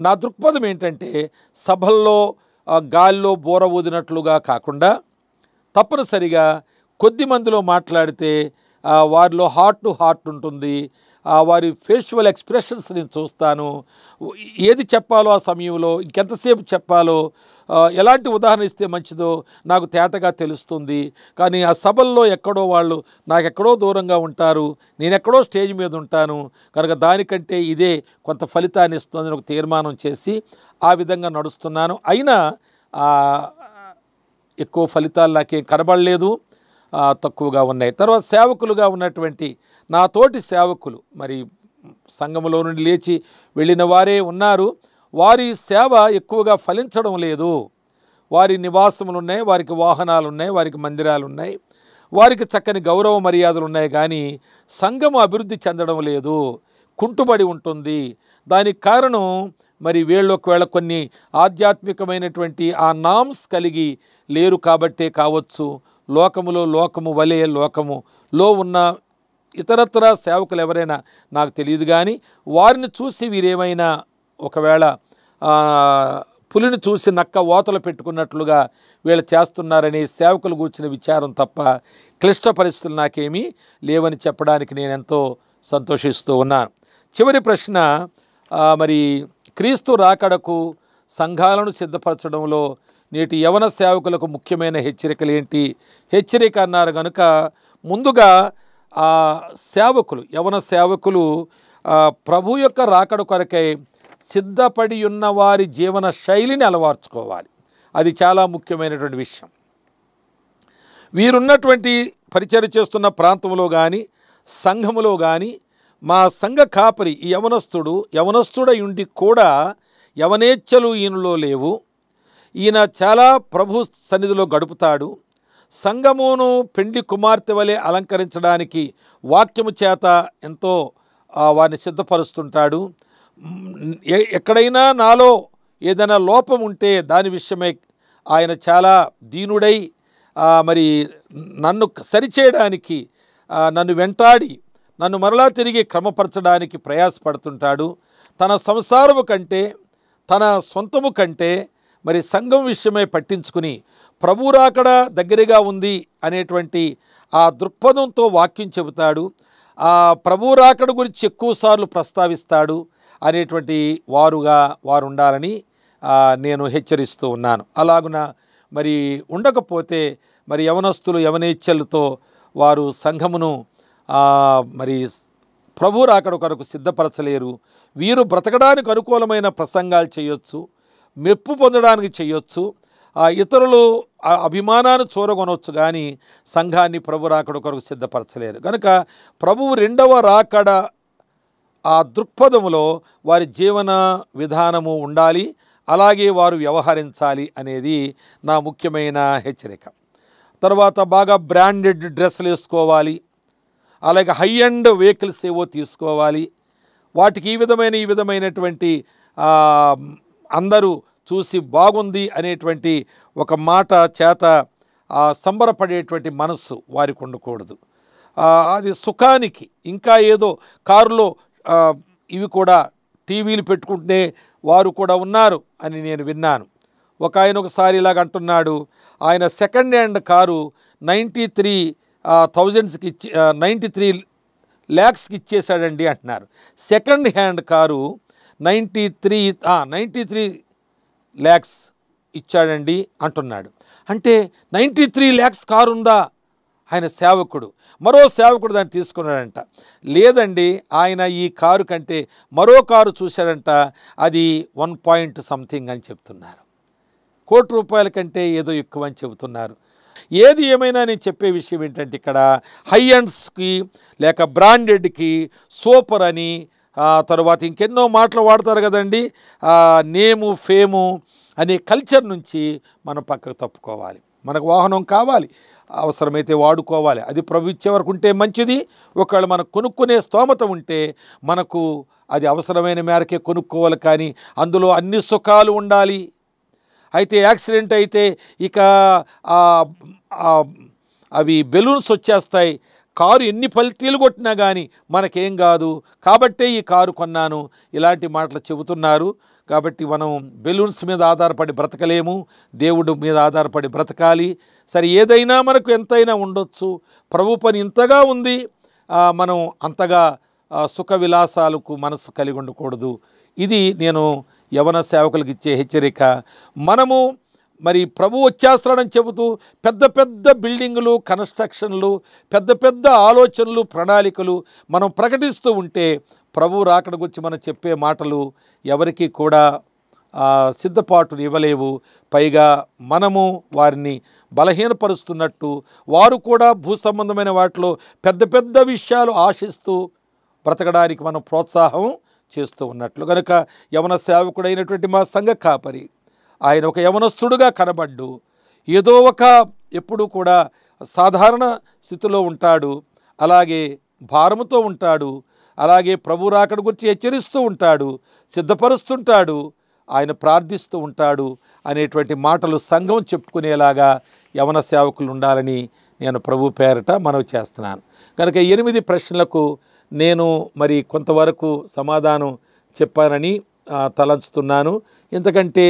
నా దృక్పథం ఏంటంటే, సభల్లో గాల్లో బోర ఊదినట్లుగా కాకుండా తప్పనిసరిగా కొద్ది మందిలో మాట్లాడితే వారిలో హార్ట్ టు హార్ట్ ఉంటుంది. వారి ఫేషువల్ ఎక్స్ప్రెషన్స్ నేను చూస్తాను. ఏది చెప్పాలో ఆ సమయంలో, ఇంకెంతసేపు చెప్పాలో ఎలాంటి ఉదాహరణ ఇస్తే మంచిదో నాకు తేటగా తెలుస్తుంది. కానీ ఆ సభల్లో ఎక్కడో వాళ్ళు నాకెక్కడో దూరంగా ఉంటారు, నేనెక్కడో స్టేజ్ మీద ఉంటాను కనుక దానికంటే ఇదే కొంత ఫలితాన్ని ఇస్తుందని ఒక తీర్మానం చేసి ఆ విధంగా నడుస్తున్నాను. అయినా ఎక్కువ ఫలితాలు నాకేం కనబడలేదు, తక్కువగా ఉన్నాయి. తర్వాత సేవకులుగా ఉన్నటువంటి నా తోటి సేవకులు మరి సంఘములో నుండి లేచి వెళ్ళిన వారే ఉన్నారు. వారి సేవ ఎక్కువగా ఫలించడం లేదు. వారి నివాసములు ఉన్నాయి, వారికి వాహనాలు ఉన్నాయి, వారికి మందిరాలు ఉన్నాయి, వారికి చక్కని గౌరవ మర్యాదలు ఉన్నాయి, కానీ సంఘము అభివృద్ధి చెందడం లేదు, కుంటుబడి ఉంటుంది. దానికి కారణం మరి వీళ్ళొకవేళ కొన్ని ఆధ్యాత్మికమైనటువంటి ఆ నామ్స్ కలిగి లేరు కాబట్టే కావచ్చు. లోకము వలె లోకములో ఉన్న ఇతరత్ర సేవకులు ఎవరైనా నాకు తెలియదు, కానీ వారిని చూసి వీరేమైనా ఒకవేళ పులిని చూసి నక్క ఓతలు పెట్టుకున్నట్లుగా వీళ్ళు చేస్తున్నారని సేవకులు కూర్చున్న విచారం తప్ప క్లిష్ట పరిస్థితులు నాకేమీ లేవని చెప్పడానికి నేను ఎంతో సంతోషిస్తూ ఉన్నాను. చివరి ప్రశ్న, మరి క్రీస్తు రాకడకు సంఘాలను సిద్ధపరచడంలో నేటి యవన సేవకులకు ముఖ్యమైన హెచ్చరికలు ఏంటి? హెచ్చరిక అన్నారు కనుక ముందుగా సేవకులు, యవన సేవకులు ప్రభు యొక్క రాకడ కొరకై సిద్ధపడి ఉన్న వారి జీవన శైలిని అలవర్చుకోవాలి. అది చాలా ముఖ్యమైనటువంటి విషయం. వీరున్నటువంటి పరిచర్య చేస్తున్న ప్రాంతంలో కానీ సంఘములో కానీ మా సంఘ కాపరి ఈ యవనస్తుడై ఉండి కూడా యవనేచ్ఛలు ఈయనలో లేవు, ఈయన చాలా ప్రభు సన్నిధిలో గడుపుతాడు, సంఘమును పెండ్లి కుమార్తె వలె అలంకరించడానికి వాక్యము చేత ఎంతో వారిని సిద్ధపరుస్తుంటాడు. ఎక్కడైనా నాలో ఏదైనా లోపం ఉంటే దాని విషయమై ఆయన చాలా దీనుడై మరి నన్ను సరిచేయడానికి, నన్ను వెంటాడి నన్ను మరలా తిరిగి క్రమపరచడానికి ప్రయాసపడుతుంటాడు. తన సంసారము కంటే తన సొంతము కంటే మరి సంఘం విషయమై పట్టించుకుని ప్రభు రాకడ దగ్గరగా ఉంది అనేటువంటి ఆ దృక్పథంతో వాక్యం చెబుతాడు. ఆ ప్రభు రాకడ గురించి ఎక్కువసార్లు ప్రస్తావిస్తాడు అనేటువంటి వారు ఉండాలని నేను హెచ్చరిస్తూ ఉన్నాను. అలాగున మరి ఉండకపోతే మరి యవనస్తులు యవనేచ్ఛలతో వారు సంఘమును మరి ప్రభు రాకడ కొరకు సిద్ధపరచలేరు. వీరు బ్రతకడానికి అనుకూలమైన ప్రసంగాలు చేయొచ్చు, మెప్పు పొందడానికి చేయొచ్చు, ఇతరులు అభిమానాన్ని చూరగొనవచ్చు, కానీ సంఘాన్ని ప్రభు రాకడ కొరకు సిద్ధపరచలేరు. కనుక ప్రభువు రెండవ రాకడ ఆ దృక్పథములో వారి జీవన విధానము ఉండాలి, అలాగే వారు వ్యవహరించాలి అనేది నా ముఖ్యమైన హెచ్చరిక. తర్వాత బాగా బ్రాండెడ్ డ్రెస్సులు వేసుకోవాలి, అలాగే హై అండ్ వెహికల్స్ ఏవో తీసుకోవాలి. వాటికి ఈ విధమైనటువంటి అందరూ చూసి బాగుంది అనేటువంటి ఒక మాట చేత సంబరపడేటువంటి మనస్సు వారికి ఉండకూడదు. అది సుఖానికి ఇంకా ఏదో కారులో ఇవి కూడా టీవీలు పెట్టుకుంటే వారు కూడా ఉన్నారు అని నేను విన్నాను. ఆయన ఒకసారి ఇలాగ అంటున్నాడు, ఆయన సెకండ్ హ్యాండ్ కారు 93 lakhsకి ఇచ్చేశాడండి అంటున్నారు. సెకండ్ హ్యాండ్ కారు 93 lakhs ఇచ్చాడండి అంటున్నాడు. అంటే 93 lakhs కారు ఉందా? ఆయన సేవకుడు, మరో సేవకుడు దాన్ని తీసుకున్నాడంట. లేదండి, ఆయన ఈ కారు కంటే మరో కారు చూశాడంట, అది 1 point something అని చెప్తున్నారు. ₹1,00,00,000 కంటే ఏదో ఎక్కువ అని చెబుతున్నారు. ఏది ఏమైనా నేను చెప్పే విషయం ఏంటంటే, ఇక్కడ హై అండ్స్కి లేక బ్రాండెడ్కి సూపర్ అని తర్వాత ఇంకెన్నో మాటలు వాడతారు కదండి, నేము ఫేము అనే కల్చర్ నుంచి మనం పక్కకు తప్పుకోవాలి. మనకు వాహనం కావాలి, అవసరమైతే వాడుకోవాలి, అది ప్రభు ఇచ్చే వరకు ఉంటే మంచిది. ఒకవేళ మనకు కొనుక్కునే స్తోమత ఉంటే మనకు అది అవసరమైన మేరకే కొనుక్కోవాలి, కానీ అందులో అన్ని సుఖాలు ఉండాలి. అయితే యాక్సిడెంట్ అయితే ఇక అవి బెలూన్స్ వచ్చేస్తాయి, కారు ఎన్ని పల్తీలు కొట్టినా కానీ మనకేం కాదు, కాబట్టే ఈ కారు కొన్నాను, ఇలాంటి మాటలు చెబుతున్నారు. కాబట్టి మనం బెలూన్స్ మీద ఆధారపడి బ్రతకలేము, దేవుడు మీద ఆధారపడి బ్రతకాలి. సరే, ఏదైనా మనకు ఎంతైనా ఉండొచ్చు, ప్రభు పని ఇంతగా ఉంది, మనం అంతగా సుఖ విలాసాలకు మనసు కలిగి ఉండకూడదు. ఇది నేను యవన సేవకులకు ఇచ్చే హెచ్చరిక. మనము మరి ప్రభు వచ్చేస్తాడని చెబుతూ పెద్ద పెద్ద బిల్డింగులు, కన్స్ట్రక్షన్లు, పెద్ద పెద్ద ఆలోచనలు, ప్రణాళికలు మనం ప్రకటిస్తూ ఉంటే ప్రభు రాకడ గురించి మనం చెప్పే మాటలు ఎవరికి కూడా సిద్ధపాటును ఇవ్వలేవు. పైగా మనము వారిని బలహీనపరుస్తున్నట్టు, వారు కూడా భూ సంబంధమైన వాటిలో పెద్ద పెద్ద విషయాలు ఆశిస్తూ బ్రతకడానికి మనం ప్రోత్సాహం చేస్తూ ఉన్నట్లు. కనుక యవన సేవకుడైనటువంటి మా సంఘ కాపరి ఆయన ఒక యవనస్తుడుగా కనబడ్డు ఏదో ఒక ఎప్పుడు కూడా సాధారణ స్థితిలో ఉంటాడు, అలాగే భారముతో ఉంటాడు, అలాగే ప్రభు రాకడ గురించి హెచ్చరిస్తూ ఉంటాడు, సిద్ధపరుస్తుంటాడు, ఆయన ప్రార్థిస్తూ ఉంటాడు అనేటువంటి మాటలు సంఘం చెప్పుకునేలాగా యవన సేవకులు ఉండాలని నేను ప్రభు పేరట మనవి చేస్తున్నాను. కనుక 8 ప్రశ్నలకు నేను మరి కొంతవరకు సమాధానం చెప్పానని తలంచుతున్నాను. ఇంతకంటే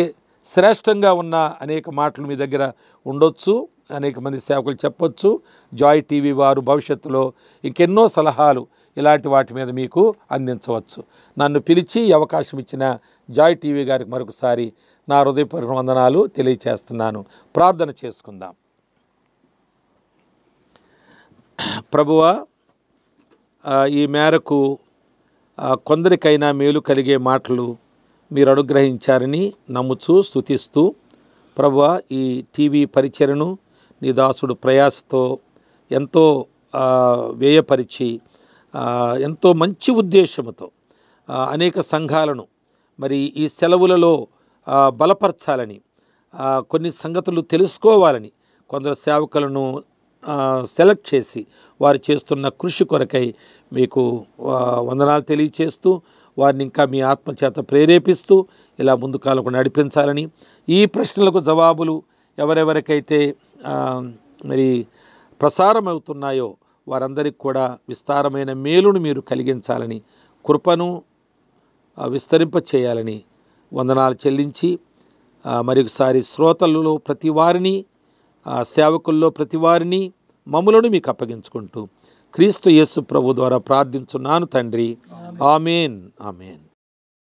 శ్రేష్టంగా ఉన్న అనేక మాటలు మీ దగ్గర ఉండొచ్చు, అనేక మంది సేవకులు చెప్పొచ్చు. జాయ్ టీవీ వారు భవిష్యత్తులో ఇంకెన్నో సలహాలు ఇలాంటి వాటి మీద మీకు అందించవచ్చు. నన్ను పిలిచి అవకాశం ఇచ్చిన జాయ్ టీవీ గారికి మరొకసారి నా హృదయపూర్వక వందనాలు తెలియచేస్తున్నాను. ప్రార్థన చేసుకుందాం. ప్రభువా, ఈ మేరకు కొందరికైనా మేలు కలిగే మాటలు మీరు అనుగ్రహించారని నమ్ముచూ స్తుతిస్తూ, ప్రభువా, ఈ టీవీ పరిచర్ను నీ దాసుడు ప్రయాసతో ఎంతో వ్యయపరిచి ఎంతో మంచి ఉద్దేశంతో అనేక సంఘాలను మరి ఈ సెలవులలో బలపరచాలని, కొన్ని సంగతులు తెలుసుకోవాలని కొందరు సేవకులను సెలెక్ట్ చేసి వారు చేస్తున్న కృషి కొరకై మీకు వందనాలు తెలియచేస్తూ, వారిని ఇంకా మీ ఆత్మచేత ప్రేరేపిస్తూ ఇలా ముందు కాలకు నడిపించాలని, ఈ ప్రశ్నలకు జవాబులు ఎవరెవరికైతే మరి ప్రసారమవుతున్నాయో వారందరికీ కూడా విస్తారమైన మేలును మీరు కలిగించాలని, కృపను విస్తరింపచేయాలని వందనాలు చెల్లించి, మరొకసారి శ్రోతలలో ప్రతి వారిని, సేవకుల్లో ప్రతి వారిని, మమ్ములను మీకు అప్పగించుకుంటూ క్రీస్తు యేసు ప్రభు ద్వారా ప్రార్థించున్నాను తండ్రి. ఆమేన్, ఆమేన్.